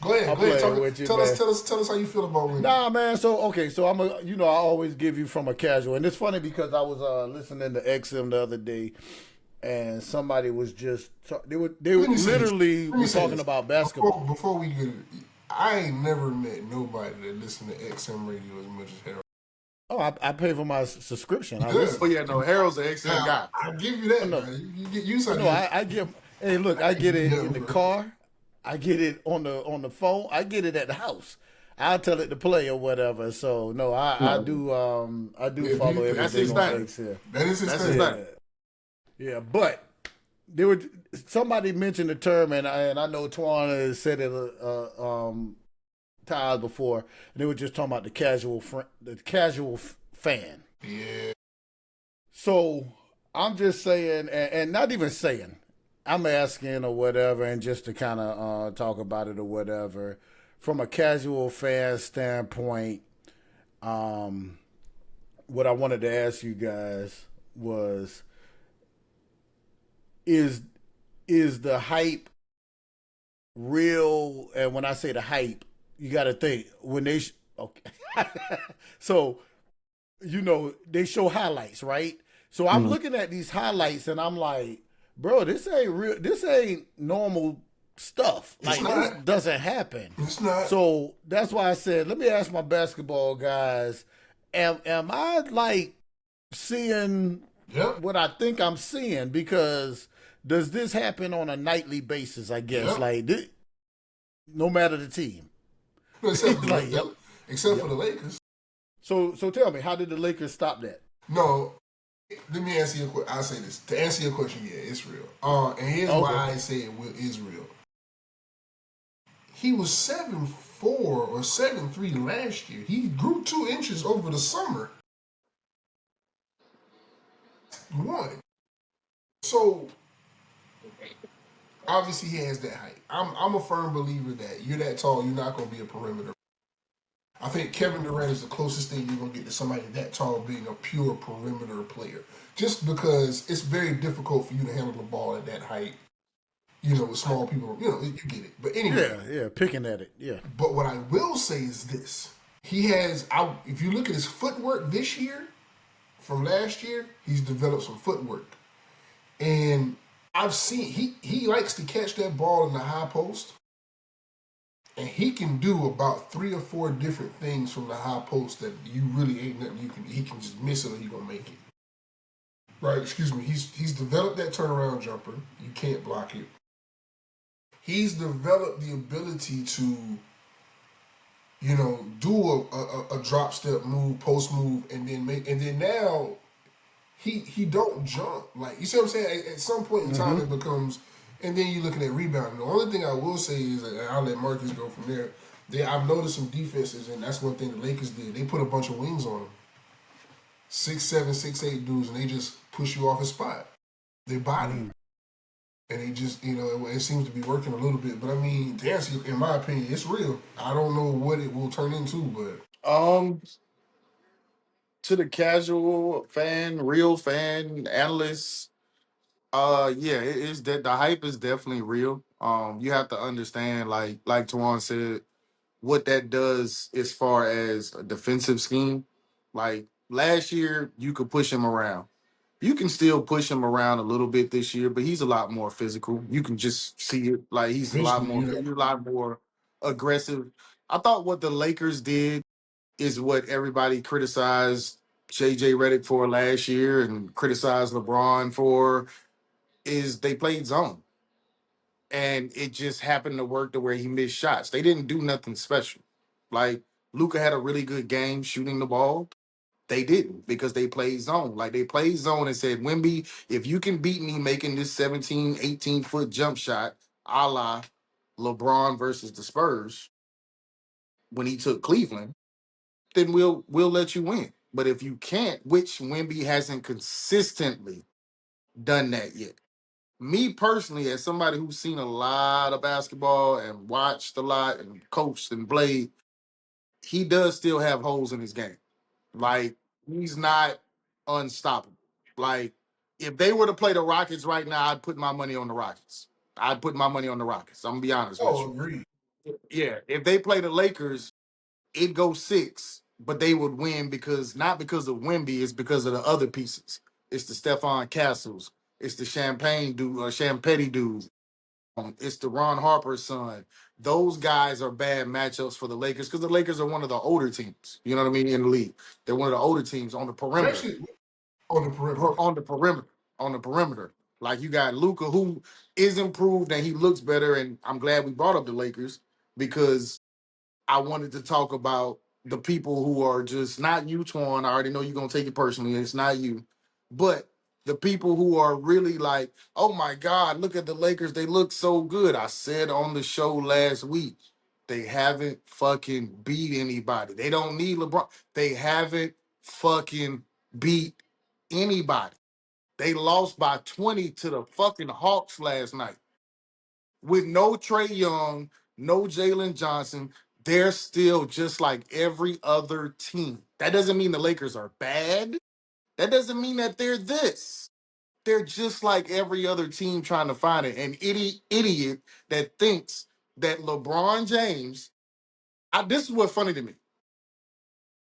Go ahead, I'm go ahead. playing with you, Tell man. us how you feel about women. Nah, man. So okay, so I'm a, I always give you from a casual, and it's funny because I was listening to XM the other day, and somebody was just they were Let me say this. literally Let me were say talking this. about basketball. Before we get, I ain't never met nobody that listened to XM radio as much as Harold. Oh, I pay for my subscription. I Good. Oh listen. yeah, no, Harold's an excellent Now, guy. I give you Oh that. no, Now. You get used oh to no. it. I get. Hey, look, I get it Yeah, in the bro. car. I get it on the phone. I get it at the house. I'll tell it to play or whatever. So no, I do I do Yeah, do follow you think That's everything his on thing. X here. that is his That's his thing? thing. Yeah, yeah. But there were somebody mentioned the term, and I know Twan has said it times before. And they were just talking about the casual fan. Yeah. So I'm just saying, and not even saying, I'm asking or whatever, and just to kind of talk about it or whatever. From a casual fan standpoint, what I wanted to ask you guys was, is is the hype real? And when I say the hype, you got to think when okay. So they show highlights, right? So I'm Mhm. looking at these highlights and I'm like, bro, this ain't real. This ain't normal stuff. It's Like this not. doesn't happen. It's not. So that's why I said, let me ask my basketball guys, am I like seeing Yep. what I think I'm seeing? Because does this happen on a nightly basis? I guess Yep. like this, no matter the team. No, except for Like, yep, except yep. for the Lakers. So tell me, how did the Lakers stop that? No. Let me answer your question. I'll say this. To answer your question, yeah, it's real. And here's why Okay. I say it is real. He was 7'4" or 7'3" last year. He grew 2 inches over the summer. One. So obviously he has that height. I'm a firm believer that you're that tall, you're not gonna be a perimeter. I think Kevin Durant is the closest thing you're gonna get to somebody that tall being a pure perimeter player. Just because it's very difficult for you to handle the ball at that height. With small people, you get it. But anyway, Yeah, picking at it. Yeah. but what I will say is this: if you look at his footwork this year from last year, he's developed some footwork, and I've seen he likes to catch that ball in the high post, and he can do about 3 or 4 different things from the high post that you really ain't nothing he can just miss it or he gonna make it. Right? Excuse me. He's developed that turnaround jumper. You can't block it. He's developed the ability to do a drop step move, post move, and then now he don't jump. Like, you see what I'm saying? At some point in time it becomes, and then you're looking at rebounding. The only thing I will say is, and I'll let Marcus go from there. I've noticed some defenses, and that's one thing the Lakers did. They put a bunch of wings on him. 6'7", 6'8" dudes, and they just push you off his spot. They body. And they just, it seems to be working a little bit. But I mean, to answer you, in my opinion, it's real. I don't know what it will turn into, but To the casual fan, real fan, analyst, yeah, it is that the hype is definitely real. You have to understand, like Tawan said, what that does as far as a defensive scheme. Like last year, you could push him around. You can still push him around a little bit this year, but he's a lot more physical. You can just see it. Like he's physically, a lot more aggressive. I thought what the Lakers did is what everybody criticized JJ Redick for last year and criticized LeBron for, is they played zone. And it just happened to work to where he missed shots. They didn't do nothing special. Like Luka had a really good game shooting the ball. They didn't because they played zone. Like they played zone and said, Wimby, if you can beat me making this 17, 18-foot jump shot, a la LeBron versus the Spurs when he took Cleveland, then we'll let you win. But if you can't, which Wimby hasn't consistently done that yet. Me personally, as somebody who's seen a lot of basketball and watched a lot and coached and played, he does still have holes in his game. Like he's not unstoppable. Like if they were to play the Rockets right now, I'd put my money on the Rockets. I'd put my money on the Rockets. I'm gonna be honest with Oh, you. agreed. Yeah, if they play the Lakers, it'd go 6, but they would win because not because of Wemby, it's because of the other pieces. It's the Stephon Castles, it's the Champagne dude, or Champetti dude. It's the Ron Harper's son. Those guys are bad matchups for the Lakers because the Lakers are one of the older teams. You know what I mean in the league. They're one of the older teams on the perimeter. Especially on the perimeter. On the perimeter. On the perimeter. Like you got Luca, who is improved and he looks better. And I'm glad we brought up the Lakers because I wanted to talk about the people who are just not you, Twan. I already know you're gonna take it personally. It's not you, but the people who are really like, oh my God, look at the Lakers. They look so good. I said on the show last week, they haven't fucking beat anybody. They don't need LeBron. They haven't fucking beat anybody. They lost by 20 to the fucking Hawks last night with no Trey Young, no Jalen Johnson. They're still just like every other team. That doesn't mean the Lakers are bad. That doesn't mean that they're this. They're just like every other team trying to find it. An idiot that thinks that LeBron James, this is what's funny to me.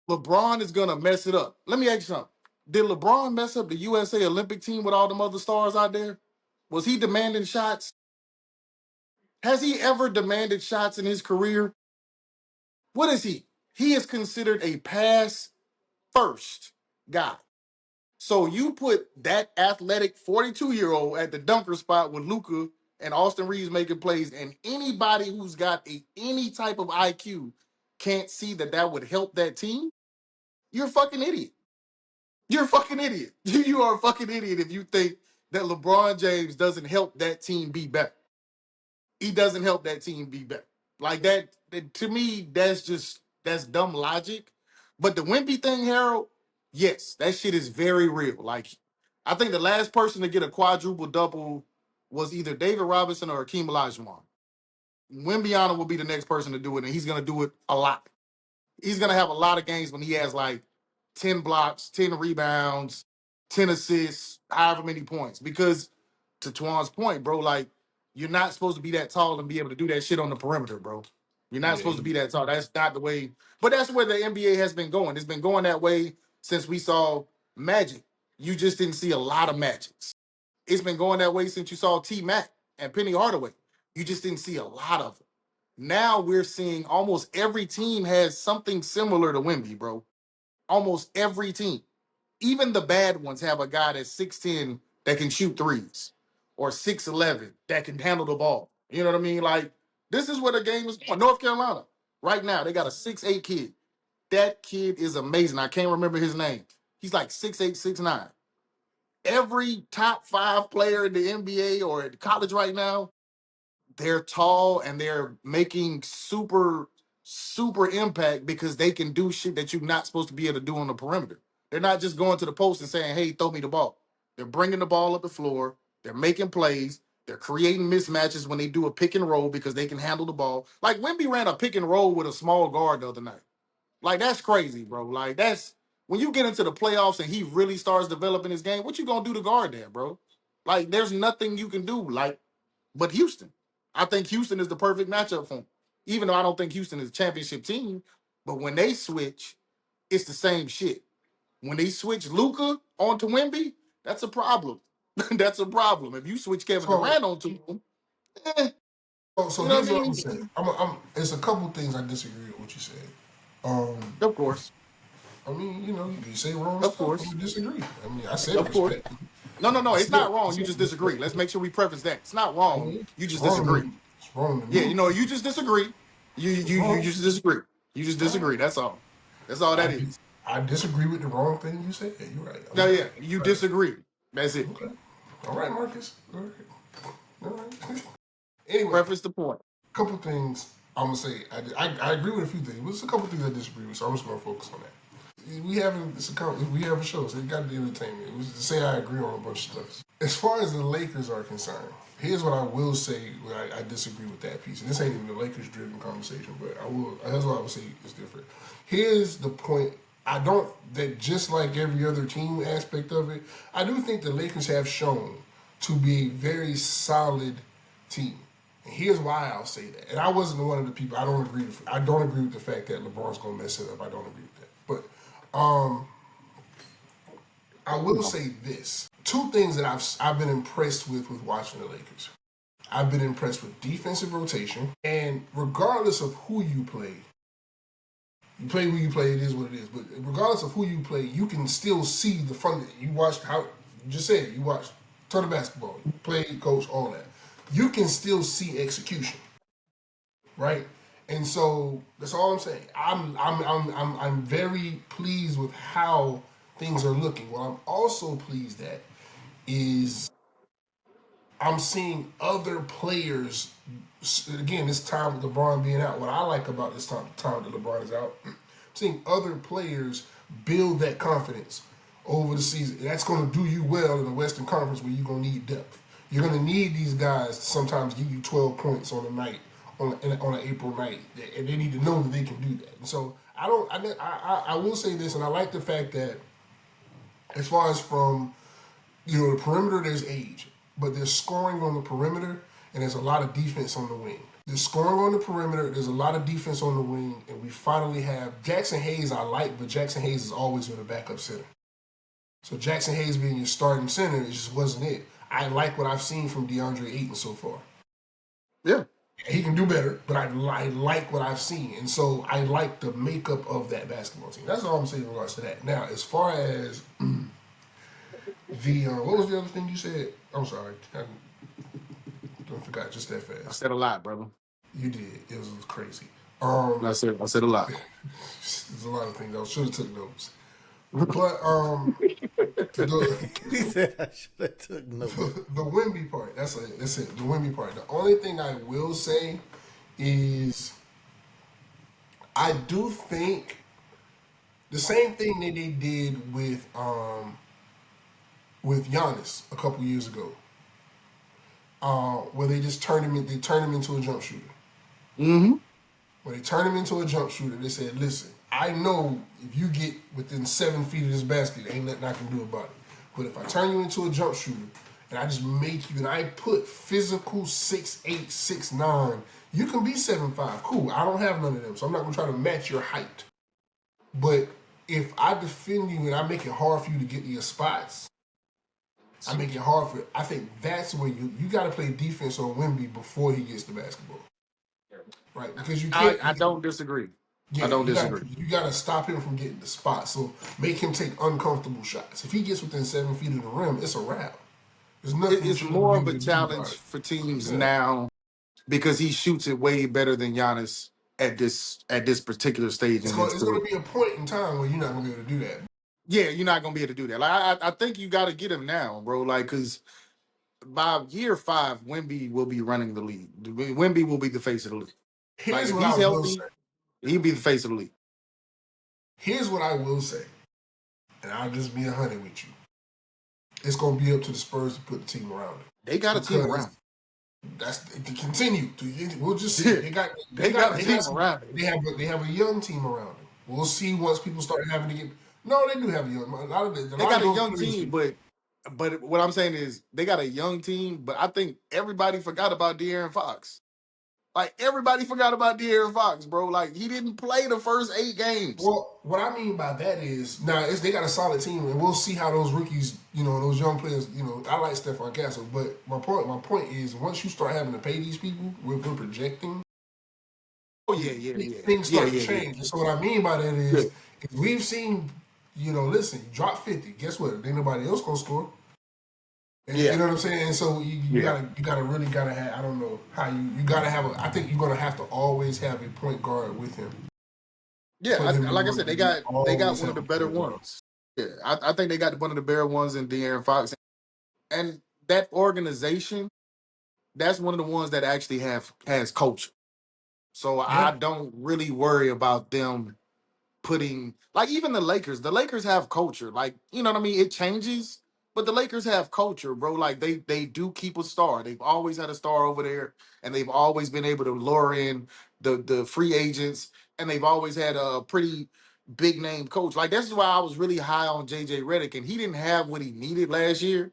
LeBron is going to mess it up. Let me ask you something. Did LeBron mess up the USA Olympic team with all them other stars out there? Was he demanding shots? Has he ever demanded shots in his career? What is he? He is considered a pass first guy. So you put that athletic 42-year-old at the dunker spot with Luka and Austin Reeves making plays, and anybody who's got any type of IQ can't see that that would help that team. You're a fucking idiot. You're a fucking idiot. You are a fucking idiot if you think that LeBron James doesn't help that team be better. He doesn't help that team be better. Like that to me, that's dumb logic. But the Wimpy thing, Harold, yes, that shit is very real. Like, I think the last person to get a quadruple double was either David Robinson or Akeem Olajuwon. Wimbiana will be the next person to do it, and he's gonna do it a lot. He's gonna have a lot of games when he has like 10 blocks, 10 rebounds, 10 assists, however many points. Because to Twan's point, bro, like you're not supposed to be that tall and be able to do that shit on the perimeter, bro. You're not supposed to be that tall. That's not the way. But that's where the NBA has been going. It's been going that way since we saw Magic. You just didn't see a lot of Magics. It's been going that way since you saw T Mac and Penny Hardaway. You just didn't see a lot of them. Now we're seeing almost every team has something similar to Wimby, bro. Almost every team. Even the bad ones have a guy that's 6'10 that can shoot threes or 6'11 that can handle the ball. You know what I mean? Like, this is where the game is going. North Carolina, right now, they got a 6'8 kid. That kid is amazing. I can't remember his name. He's like 6'8, 6'9. Every top 5 player in the NBA or at college right now, they're tall and they're making super impact because they can do shit that you're not supposed to be able to do on the perimeter. They're not just going to the post and saying, hey, throw me the ball. They're bringing the ball up the floor. They're making plays. They're creating mismatches when they do a pick and roll because they can handle the ball. Like Wemby ran a pick and roll with a small guard the other night. Like, that's crazy, bro. Like, that's when you get into the playoffs and he really starts developing his game, what you gonna do to guard that, bro? Like, there's nothing you can do. Like, but Houston. I think Houston is the perfect matchup for him. Even though I don't think Houston is a championship team, but when they switch, it's the same shit. When they switch Luka onto Wemby, that's a problem. That's a problem. If you switch Kevin So, Durant onto him, eh, so you know here's what I what I'm mean? saying. It's a couple things I disagree with what you said. Of course. I mean, you say wrong Of stuff. I'm course. gonna disagree. I mean, I said Of course. respect. No. I It's said, not I wrong. You said just disagree. respect. Let's make sure we preface that. It's not I wrong. mean, You it's just wrong to disagree. me. It's wrong to Yeah, me. you just disagree. It's You wrong. just disagree. You just All right. disagree. That's all. That's all that is. I disagree with the wrong thing you said. Yeah, you're right. No, yeah, you disagree. That's it. Okay. All right, Marcus. All right. All right. Anyway, Preface the point. couple things I'm gonna say. I agree with a few things, but there's a couple things I disagree with, so I'm just gonna focus on that. We have a show, so you got to be entertainment. It was to say I agree on a bunch of stuff. As far as the Lakers are concerned, here's what I will say. I disagree with that piece, and this ain't even a Lakers-driven conversation, but I will. That's what I would say is different. Here's the point. I don't that just like every other team aspect of it, I do think the Lakers have shown to be a very solid team. And here's why I'll say that. And I wasn't one of the people. I don't agree with the fact that LeBron's gonna mess it up. I don't agree with that. But I will say this: two things that I've been impressed with watching the Lakers. I've been impressed with defensive rotation, and regardless of who you play who you play. It is what it is. But regardless of who you play, you can still see the fun. You watched how you just said you watched ton of basketball, you played, coach, all that. You can still see execution, right? And so that's all I'm saying. I'm very pleased with how things are looking. What I'm also pleased at is I'm seeing other players. Again, this time with LeBron being out, what I like about this time that LeBron is out, I'm seeing other players build that confidence over the season. That's going to do you well in the Western Conference where you're going to need depth. You're going to need these guys to sometimes give you 12 points on a night, on an April night, and they need to know that they can do that. And so I will say this, and I like the fact that as far as from the perimeter, there's age, but there's scoring on the perimeter, and there's a lot of defense on the wing. There's scoring on the perimeter, there's a lot of defense on the wing, and we finally have Jackson Hayes. I like, but Jackson Hayes has always been a backup center. So Jackson Hayes being your starting center, it just wasn't it. I like what I've seen from DeAndre Ayton so far. Yeah. He can do better, but I like what I've seen. And so I like the makeup of that basketball team. That's all I'm saying in regards to that. Now, as far as what was the other thing you said? I'm sorry. I forgot just that fast. I said a lot, brother. You did. It was crazy. I said a lot. There's a lot of things. I should have took notes. But He said I should have took notes. the Wimby part. That's it. The Wimby part. The only thing I will say is I do think the same thing that they did with Giannis a couple years ago, where they just turned him into a jump shooter. Mm-hmm. When they turned him into a jump shooter, they said, "Listen, I know if you get within 7 feet of this basket, ain't nothing I can do about it. But if I turn you into a jump shooter and I just make you, and I put physical 6'8", 6'9", you can be 7'5". Cool. I don't have none of them, so I'm not gonna try to match your height. But if I defend you and I make it hard for you to get to your spots, I make it hard for. I think that's where you got to play defense on Wimby before he gets the basketball, right? Because you can't. I don't disagree. Yeah, I don't disagree. You got to stop him from getting the spot. So make him take uncomfortable shots. If he gets within 7 feet of the rim, it's a wrap. There's nothing. It's more of a challenge for teams now because he shoots it way better than Giannis at this particular stage. It's going to be a point in time where you're not going to be able to do that. Yeah, you're not going to be able to do that. Like I think you got to get him now, bro. Like because by year 5, Wemby will be running the league. Wemby will be the face of the league. Here's if what he's I will healthy, say. he'll be the face of the league. Here's what I will say, and I'll just be 100 with you. It's going to be up to the Spurs to put the team around it. They got a team around. That's to continue. We'll just see. They got a team around it. They have a young team around it. We'll see once people start having to get. No, they do have a young. They got a young team, but what I'm saying is they got a young team. But I think everybody forgot about De'Aaron Fox. Like, everybody forgot about De'Aaron Fox, bro. Like, he didn't play the first 8 games. Well, what I mean by that is, they got a solid team, and we'll see how those rookies, those young players, I like Stephon Castle, but my point is, once you start having to pay these people, we're projecting, Oh yeah. things Yeah, start to yeah, yeah. change. And so what I mean by that Yeah. is, if we've seen, listen, you drop 50. Guess what? Ain't nobody else gonna score. And, Yeah. you know what I'm saying? And so Yeah. you gotta really gotta have. I don't know how you gotta have a. I think you're gonna have to always have a point guard with him. For Yeah, them to like I said, work, you they got always one have of the a better point guard. ones. Yeah, I think they got one of the better ones in De'Aaron Fox, and that organization. That's one of the ones that actually has culture. So I Yeah, don't really worry about them putting like even the Lakers. The Lakers have culture. Like, you know what I mean? It changes, but the Lakers have culture, bro. Like they do keep a star. They've always had a star over there, and they've always been able to lure in the free agents, and they've always had a pretty big name coach. Like this is why I was really high on JJ Redick, and he didn't have what he needed last year.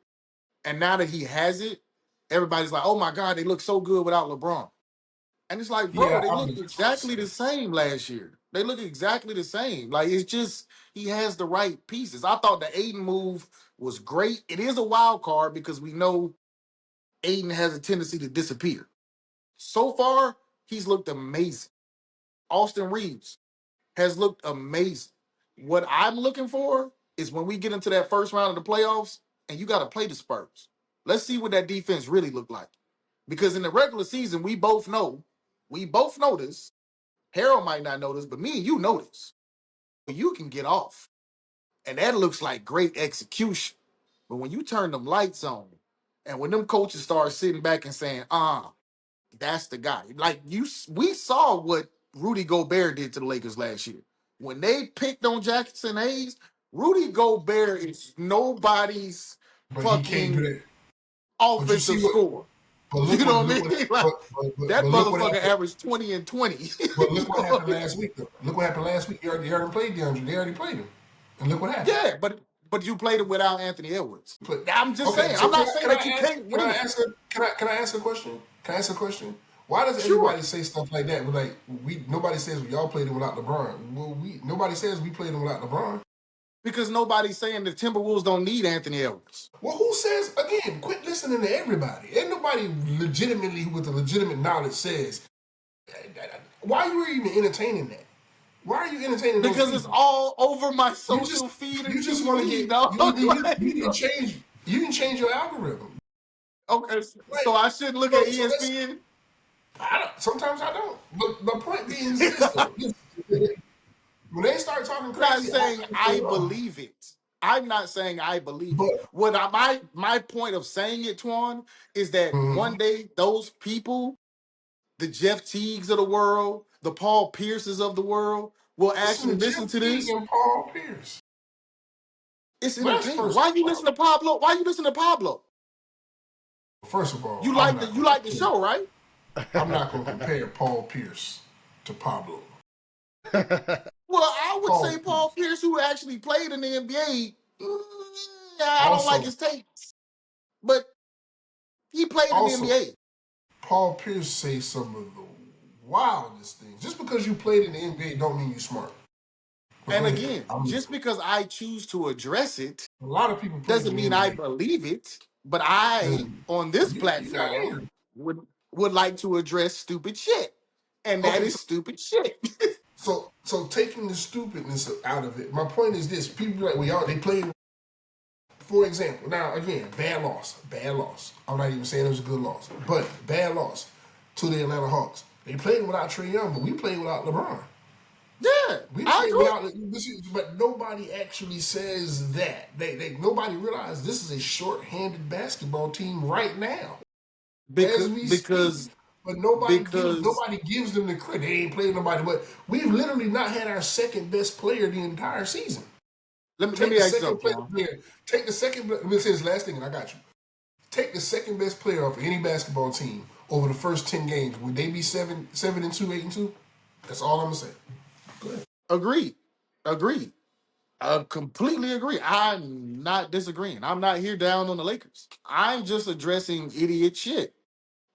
And now that he has it, everybody's like, oh my God, they look so good without LeBron. And it's like, bro, yeah, they I'm look the exactly the same last year. They look exactly the same. Like, it's just, he has the right pieces. I thought the Aiden move was great. It is a wild card because we know Aiden has a tendency to disappear. So far, he's looked amazing. Austin Reeves has looked amazing. What I'm looking for is when we get into that first round of the playoffs and you got to play the Spurs. Let's see what that defense really look like. Because in the regular season, we both know this. Harold might not know this, but me and you know this. You can get off. And that looks like great execution. But when you turn them lights on, and when them coaches start sitting back and saying, that's the guy. Like we saw what Rudy Gobert did to the Lakers last year. When they picked on Jackson Hayes, Rudy Gobert is nobody's but he can't do fucking that. But you offensive see what? score. But You know what I mean? Like that but look what motherfucker happened. averaged 20 and 20. But You look what know what happened I mean? last week. Though. Look what happened last week. They already played DeAndre. They already played him, and look what happened. Yeah, but you played it without Anthony Edwards. But I'm just okay, saying. so I'm not saying that you can't can I win it. ask a can I ask a question? Can I ask a question? Why does Sure. everybody say stuff like that? But like nobody says y'all played him without LeBron. Well, nobody says we played him without LeBron. Because nobody's saying the Timberwolves don't need Anthony Edwards. Well, who says again? Quit listening to everybody. Ain't nobody legitimately with the legitimate knowledge says. Why are you even entertaining that? Why are you entertaining those Because it's people? all over my You social just feed and you just want to TV, get dog. Like, you need to change your algorithm. okay, so Like I shouldn't look at so let's ESPN. sometimes I don't. But the point being is this though. When they start talking Not crazy, saying I believe it. I'm not saying I believe it. but My point of saying it, Twan, is that mm, one day those people, the Jeff Teagues of the world, the Paul Pierces of the world, will listen actually to listen Jeff to Teague this. and Paul Pierce. It's But that's entertaining. Why you listen to Pablo? Why you listen to Pablo? first of all, You like the show, right? I'm not going to compare Paul Pierce to Pablo. Well, I would Paul say Paul Pierce. Pierce, who actually played in the NBA, I don't like Also, his takes, but he played in the also, NBA. Paul Pierce says some of the wildest things. Just because you played in the NBA don't mean you smart. But go And ahead. again, just because I choose to address it A lot of people played doesn't in the mean I NBA. believe it. But I, Doesn't on this you got platform, injured. would like to address stupid shit, and that Okay, is stupid shit. so taking the stupidness out of it. My point is this: people be like, well, y'all they played. For example, now again, bad loss, bad loss. I'm not even saying it was a good loss, but bad loss to the Atlanta Hawks. They played without Trae Young, but we played without LeBron. Yeah, We I played agree. without, but nobody actually says that. Nobody realizes this is a short-handed basketball team right now, as because we speak. because But because nobody gives them the credit. They ain't played nobody, but we've literally not had our second best player the entire season. let Take me the ask you second something, player. Twan. Take the second. Let me say this last thing, and I got you. Take the second best player of any basketball team over the first 10 games. Would they be 7-2, 8-2? That's all I'm gonna say. Go ahead. Agreed, agreed. I completely agree. I'm not disagreeing. I'm not here down on the Lakers. I'm just addressing idiot shit.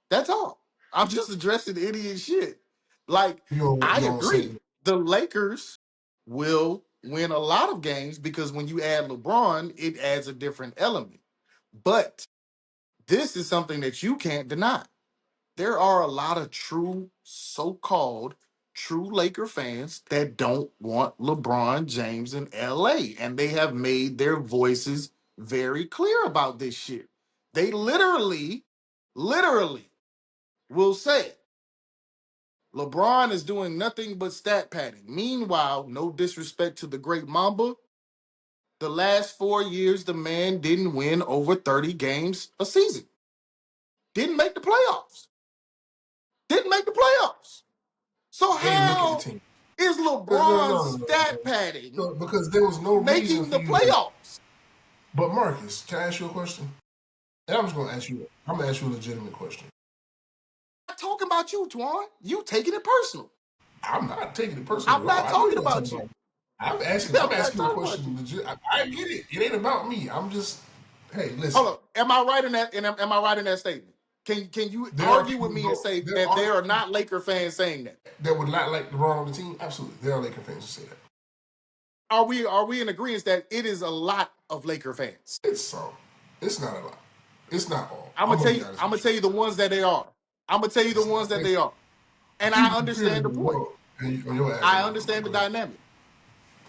That's all. I'm just addressing idiot shit. Like, I You don't say agree. The Lakers will win a lot of games because when you add LeBron, it adds a different element. But this is something that you can't deny. There are a lot of true so-called true Laker fans that don't want LeBron James in LA. And they have made their voices very clear about this shit. They literally will say LeBron is doing nothing but stat padding. Meanwhile, no disrespect to the great Mamba, the last 4 years, the man didn't win over 30 games a season. Didn't make the playoffs. Didn't make the playoffs. So Hey, look at the how team. is LeBron stat padding No, because there was no reason making for the you to. playoffs? But Marcus, can I ask you a question? And I'm just gonna ask you. I'm gonna ask you a legitimate question. I'm not talking about you, Twan. You taking it personal. I'm not taking it personal I'm at all. not I know talking you're not talking about about me. you. I'm asking. I'm I'm not asking a talking about you. question. Legit. I get it. It ain't about me. I'm just. Hey, listen. Hold up. Am I right in that? Am I right in that statement? Can you There are argue people with who me and go. say There that are there are people not Laker fans saying that? that would not like LeBron on the team. Absolutely, there are Laker fans who say that. Are we in agreement that it is a lot of Laker fans? It's some. It's not a lot. It's not all. I'm I'm gonna gonna tell be you. honest I'm gonna with tell you. you the ones that they are. I'm gonna tell you the It's ones not. that they are, and I People fear understand the the point. world. And your ass I ain't gonna understand the go ahead. dynamic.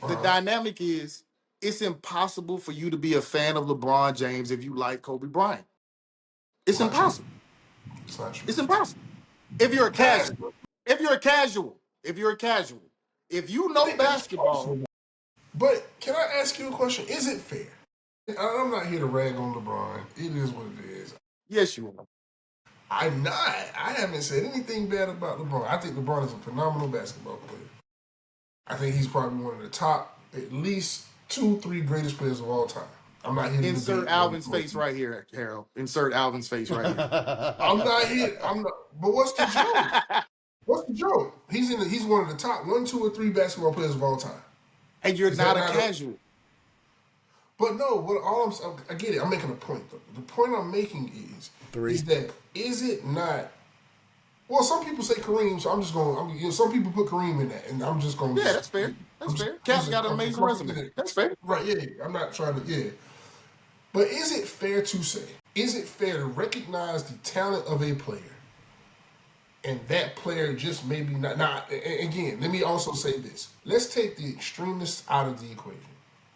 The Uh-huh. dynamic is it's impossible for you to be a fan of LeBron James if you like Kobe Bryant. It's It's not true. impossible. It's not true. It's impossible. If you're a Can I ask casual, you? if you're a casual, if you're a casual, if you I know think that's basketball, possible. But can I ask you a question? Is it fair? I'm not here to rag on LeBron. It is what it is. yes, you are. I'm not. I haven't said anything bad about LeBron. I think LeBron is a phenomenal basketball player. I think he's probably one of the top, at least 2, 3 greatest players of all time. I'm not here to Insert debate one Alvin's or face two. right here, Harold. Insert Alvin's face right here. I'm not here. I'm not. But what's the joke? What's the joke? He's one of the top 1, 2, or 3 basketball players of all time. And you're Is that not a not a? casual. But no. What all I get it. I'm making a point though. The point I'm making is that is it not? Well, some people say Kareem, so I'm just going. Some people put Kareem in that, and I'm just going. Yeah, that's fair. That's fair. Cap's got an amazing resume. That's fair. Right? Yeah. I'm not trying to. Yeah. But is it fair to say? Is it fair to recognize the talent of a player, and that player just maybe not? Now, again, let me also say this. Let's take the extremists out of the equation,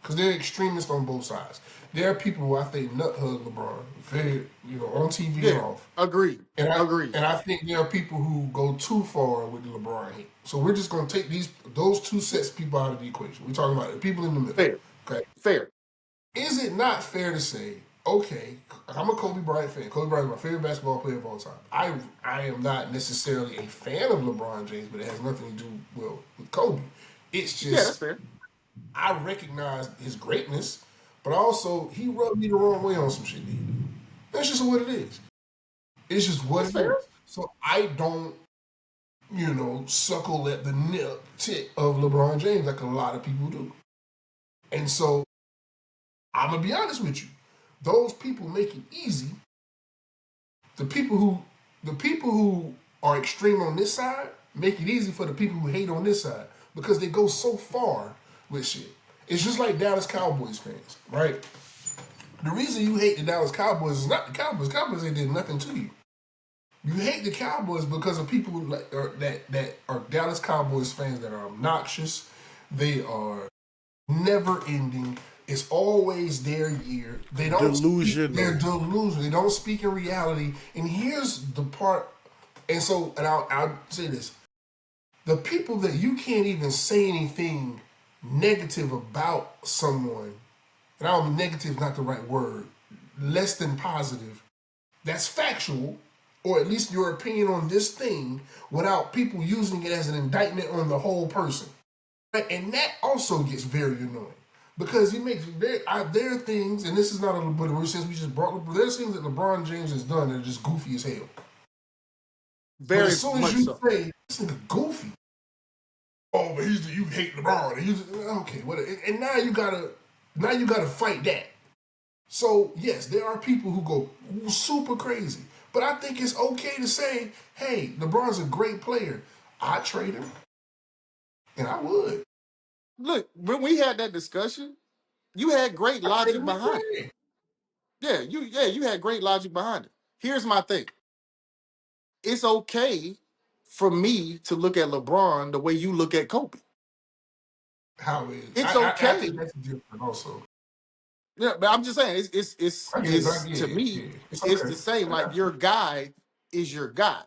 because they're extremists on both sides. There are people who I think nut hug LeBron, very, on TV and Yeah, off. agreed. And Agreed. I think there are people who go too far with the LeBron hate. So we're just going to take those two sets of people out of the equation. We're talking about the people in the middle. Fair. Okay. Fair. Is it not fair to say, okay, I'm a Kobe Bryant fan. Kobe Bryant is my favorite basketball player of all time. I am not necessarily a fan of LeBron James, but it has nothing to do with Kobe. It's Yeah, that's just fair. I recognize his greatness, but also he rubbed me the wrong way on some shit that he did. That's just what it is. It's just what That's it fair. is. So I don't, suckle at the tip of LeBron James like a lot of people do. And so I'm gonna be honest with you. Those people make it easy. The people who are extreme on this side make it easy for the people who hate on this side because they go so far with shit. It's just like Dallas Cowboys fans, right? The reason you hate the Dallas Cowboys is not the Cowboys. Cowboys ain't did nothing to you. You hate the Cowboys because of people that are Dallas Cowboys fans that are obnoxious. They are never ending. It's always their year. They don't Delusional. They're delusional. They don't speak in reality. And here's the part. And so, and I'll say this: the people that you can't even say anything negative about someone, and I don't negative is not the right word, less than positive. That's factual, or at least your opinion on this thing, without people using it as an indictment on the whole person. And that also gets very annoying. Because he makes there are things, and this is not a but since we just brought there's things that LeBron James has done that are just goofy as hell. But Very as soon as much you so. say this nigga goofy, oh, but you hate LeBron, okay, what? And now you gotta fight that. So yes, there are people who go super crazy, but I think it's okay to say, hey, LeBron's a great player. I'd trade him, and I would. Look, when we had that discussion, you had great I trade logic him behind it. today. You had great logic behind it. Here's my thing. It's okay for me to look at LeBron the way you look at Kobe. How is It's I okay. think that's different also. Yeah, but I'm just saying, I get it. I get to it. me, Yeah. It's it's okay. the same. I Like got you. your guy is your guy.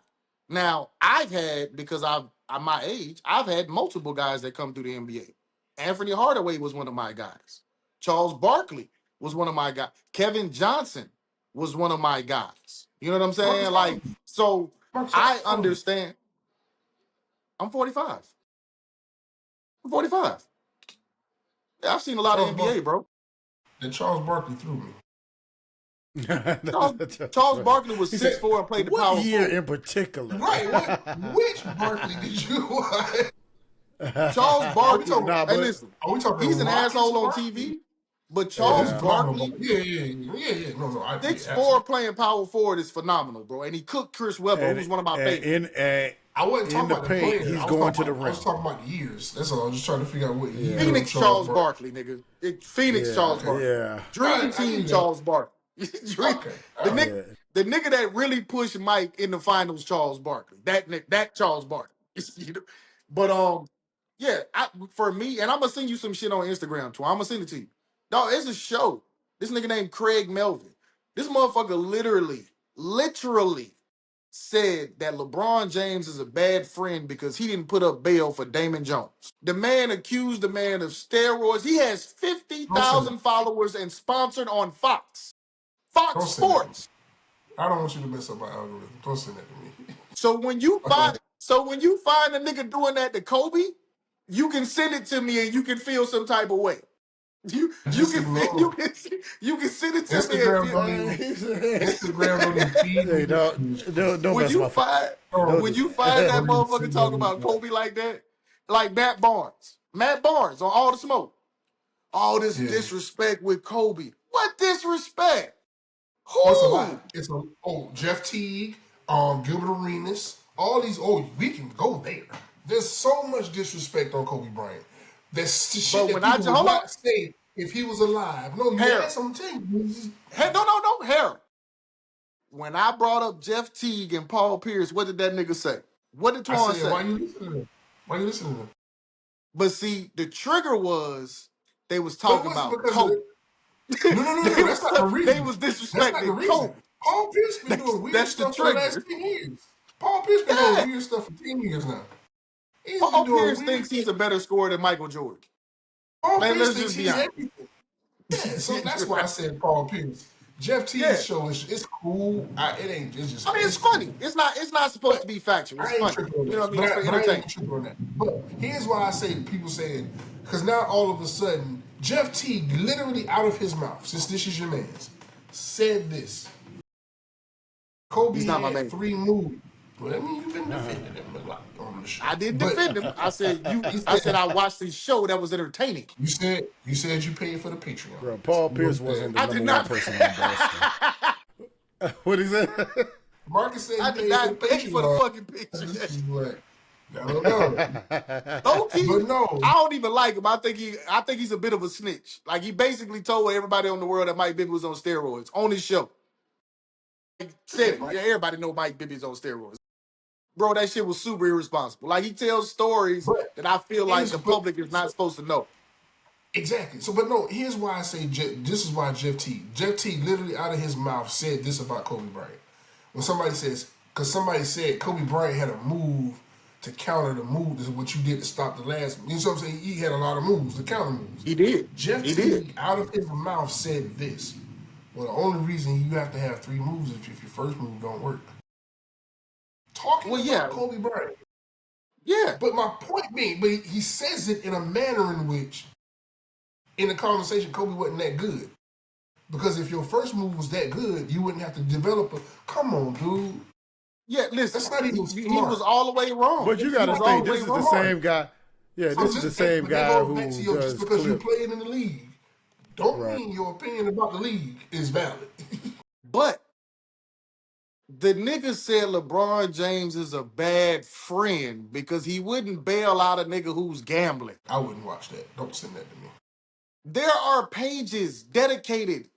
Now, I've had because I'm my age, I've had multiple guys that come through the NBA. Anthony Hardaway was one of my guys. Charles Barkley was one of my guys. Kevin Johnson was one of my guys. You know what I'm Marcus saying? Like, Morris. so Marcus I Morris. understand. I'm 45. I'm 45. Yeah, I've seen a lot of Charles NBA, Barkley. bro. Then Charles Barkley threw me. Charles Barkley was He said, 6'4" and played the "What power year forward. in particular?" Right. What? Which Barkley did you watch? Charles Are we Barkley, talking? Nah, hey, but listen, Are we talking he's an Rockets asshole on Barkley? TV, but Oh, he's Charles yeah, phenomenal. Barkley, Yeah. No. Yeah, 6'4" absolutely. playing power forward is phenomenal, bro. And he cooked Chris Webber, and who's one of my and favorites. I wasn't in talking the about the paint, player. he's going to the I was rim. talking about years. That's all. I was just trying to figure out what year Yeah, of Phoenix Charles Charles Barkley. Barkley, nigga. Phoenix Charles yeah, Barkley. yeah, Dream I give Team you that. Charles Barkley. Okay. The All right. nigga, yeah. the nigga that really pushed Mike in the finals, Charles Barkley. That Charles Barkley. You know? But yeah, for me, and I'm gonna send you some shit on Instagram too. I'm gonna send it to you. Dog, it's a show. This nigga named Craig Melvin. This motherfucker literally said that LeBron James is a bad friend because he didn't put up bail for Damon Jones. The man accused the man of steroids. He has Don't send 50,000 it. followers and sponsored on Fox Don't send that to me. Sports. I don't want you to mess up my algorithm. Don't send that to me. So when you Okay. find a nigga doing that to Kobe, you can send it to me and you can feel some type of way. You Just can ignore. you can send it to me and Instagram feel. don't even. He said, Instagram don't even feed me "Hey, the don't When mess with you my phone. find Don't when Don't." you find that even motherfucker send that talking to me. about Kobe like that, like Matt Barnes on All the Smoke, all this Yeah. disrespect with Kobe. What disrespect? Oh, it's a Who? lot. Jeff Teague, Gilbert Arenas, all these. Oh, we can go there. There's so much disrespect on Kobe Bryant. There's shit But that when I people would hold on, not say if he was alive. No, you Harold, ask him to you. hey, no, Harold. When I brought up Jeff Teague and Paul Pierce, what did that nigga say? What did I Twan said, say? why you listening to them? Why you listening to them? But see, the trigger was they was But it talking wasn't about because of Kobe. it. No. That's not the They reason. was That's not the disrespecting reason. Kobe. Paul Pierce been doing weird That's the stuff for the last trigger. 10 years. Paul Pierce been doing Yeah. weird stuff for 10 years now. He's been Paul doing Pierce weird thinks stuff. he's a better scorer than Michael Jordan. Paul Man, Pierce let's thinks just be he's honest. everything. Yeah, so that's why I said Paul Pierce. Jeff T's Yeah. show is it's cool. It ain't. It's just. I mean, it's It's cool. funny. It's not supposed But to be factual. It's I ain't funny. tripping on You know that. what I mean? It's for But I ain't even entertainment. tripping on that. But here's why I say people saying because now all of a sudden Jeff T literally out of his mouth, since this is your man's, said this. Kobe He's not my had man. 3 moves. Well, I mean, you've been defending him a lot on the show. I didn't But defend him. I said he I said said, I watched his show that was entertaining. you said you paid for the Patreon. Bro, Paul So Pierce wasn't the I number did one not. person on Boston. What he said? Marcus said I you did paid for the not pay for the Patreon. fucking picture. This is what I don't know. Low key, But no. I don't even like him. I think he's a bit of a snitch. Like he basically told everybody on the world that Mike Bibby was on steroids on his show. He said it. Yeah, everybody know Mike Bibby's on steroids. Bro, that shit was super irresponsible. Like he tells stories But that I feel like the but public is not supposed to know. exactly. So, but no. Here's why I say this is why Jeff T literally out of his mouth said this about Kobe Bryant. When somebody says, because somebody said Kobe Bryant had a move to counter the move. This is what you did to stop the last. You know what I'm saying? He had a lot of moves, the counter moves. He did. Jeff He T did. out of his mouth said this. Well, the only reason you have to have 3 moves is if your first move don't work. Talking about Kobe Bryant. Yeah. But my point being, but he says it in a manner in which, in the conversation, Kobe wasn't that good. Because if your first move was that good, you wouldn't have to develop a. Come on, dude. Yeah, listen. That's not even He was all the way wrong. But you got to think, this is the same guy. Yeah, So this is the same guy who back to your, does just because you clips. played in the league, don't mean your opinion about the league is valid. But the nigga said LeBron James is a bad friend because he wouldn't bail out a nigga who's gambling. I wouldn't watch that. Don't send that to me. There are pages dedicated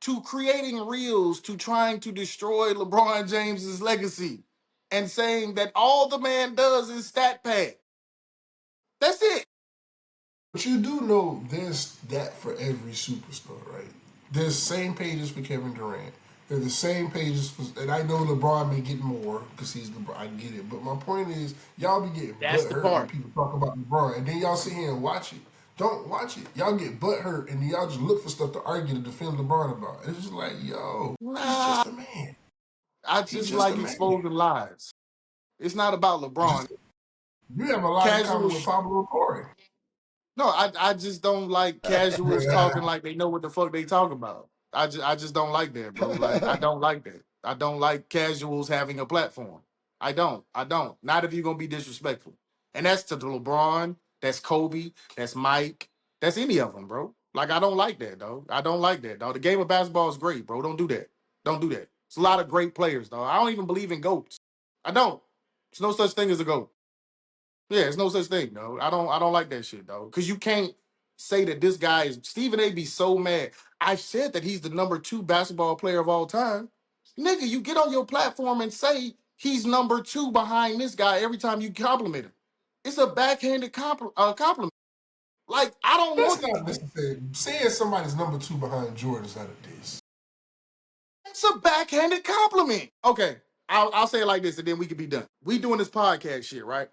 to creating reels to trying to destroy LeBron James's legacy. and saying that all the man does is stat pad. That's it. But you do know there's that for every superstar, right? There's same pages for Kevin Durant. They're the same pages for, and I know LeBron may get more because he's LeBron. I get it, but my point is, y'all be getting That's butt the hurt when part. people talk about LeBron, and then y'all sit here and watch it. Don't watch it. Y'all get butt hurt, and then y'all just look for stuff to argue to defend LeBron about. It's just like, yo, he's Nah, just a man. I He's just just a like man. exposing lies. It's not about LeBron. Just, you have a lot in Casual. common with Pablo Torre. No, I just don't like casuals talking like they know what the fuck they talk about. I just don't like that, bro. Like I don't like that. I don't like casuals having a platform. I don't. I don't. Not if you're gonna be disrespectful. And that's to LeBron, that's Kobe, that's Mike, that's any of them, bro. Like I don't like that, though. I don't like that, though. The game of basketball is great, bro. Don't do that. Don't do that. It's a lot of great players, though. I don't even believe in goats. I don't. There's no such thing as a goat. Yeah, there's no such thing, though. I don't like that shit, though. Because you can't say that this guy is Stephen A. Be so mad. I said that he's the number 2 basketball player of all time. Nigga, you get on your platform and say he's number 2 behind this guy every time you compliment him. It's a backhanded compliment. Like, I don't That's want not necessary. Saying somebody's number 2 behind Jordan is not a diss. it's a backhanded compliment. Okay, I'll say it like this, and then we can be done. We doing this podcast shit, right?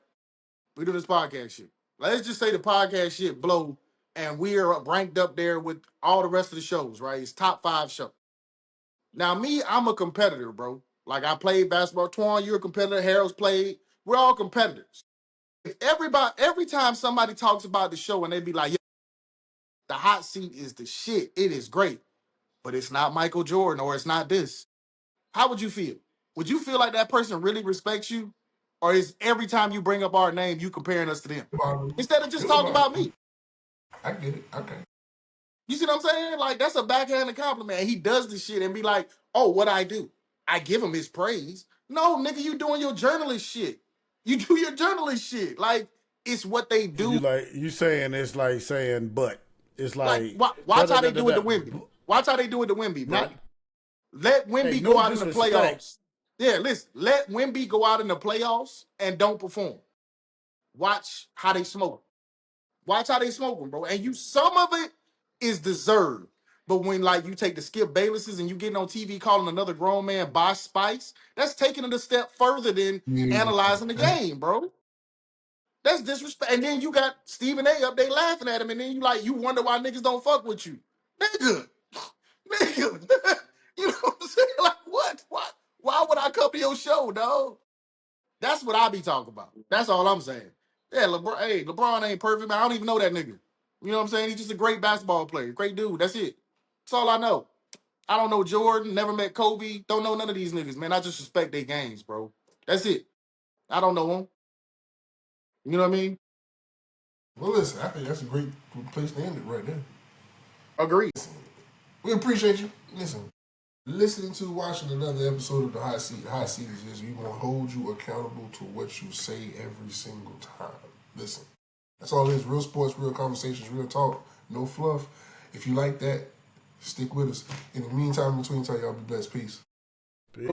We do this podcast shit. Let's just say the podcast shit blow, and we are ranked up there with all the rest of the shows, right? It's top 5 show. Now, me, I'm a competitor, bro. Like I played basketball. Twan, you're a competitor. Harold's played. We're all competitors. If every time somebody talks about the show and they be like, "Yo, the hot seat is the shit. It is great, but it's not Michael Jordan or it's not this." How would you feel? Would you feel like that person really respects you? Or is every time you bring up our name, you comparing us to them? Instead of just talking about me. I get it. Okay. You see what I'm saying? Like, that's a backhanded compliment. And he does this shit and be like, oh, what I do? I give him his praise. No, nigga, you doing your journalist shit. You do your journalist shit. Like, it's what they do. You saying it's like saying but. It's Like, like da watch da how da they da do it da. to Wimby. Watch how they do it to Wimby, bro. Not Let hey, Wimby go no out in the disrespect. playoffs. Yeah, listen. Let Wimby go out in the playoffs and don't perform. Watch how they smoke. Watch how they smoke them, bro. And some of it is deserved. But when like you take the Skip Baylesses and you getting on TV calling another grown man Boss Spice, that's taking it a step further than Yeah. analyzing the game, bro. That's disrespect. And then you got Stephen A. up there laughing at him, and then you wonder why niggas don't fuck with you. Nigga. Nigga. You know what I'm saying? Like, what? Why would I come to your show, dog? That's what I be talking about. That's all I'm saying. Yeah, LeBron ain't perfect, man. I don't even know that nigga. You know what I'm saying? He's just a great basketball player. Great dude. That's it. That's all I know. I don't know Jordan, never met Kobe, don't know none of these niggas, man. I just respect their games, bro. That's it. I don't know them. You know what I mean? Well, listen, I think that's a great place to end it right there. Agreed. We appreciate you. Listen, listening to watching another episode of the Hot Seat. Hot Seat is just we gonna hold you accountable to what you say every single time. Listen, that's all it is. Real sports, real conversations, real talk, no fluff. If you like that, stick with us. In the meantime, in between time, y'all be blessed. Peace.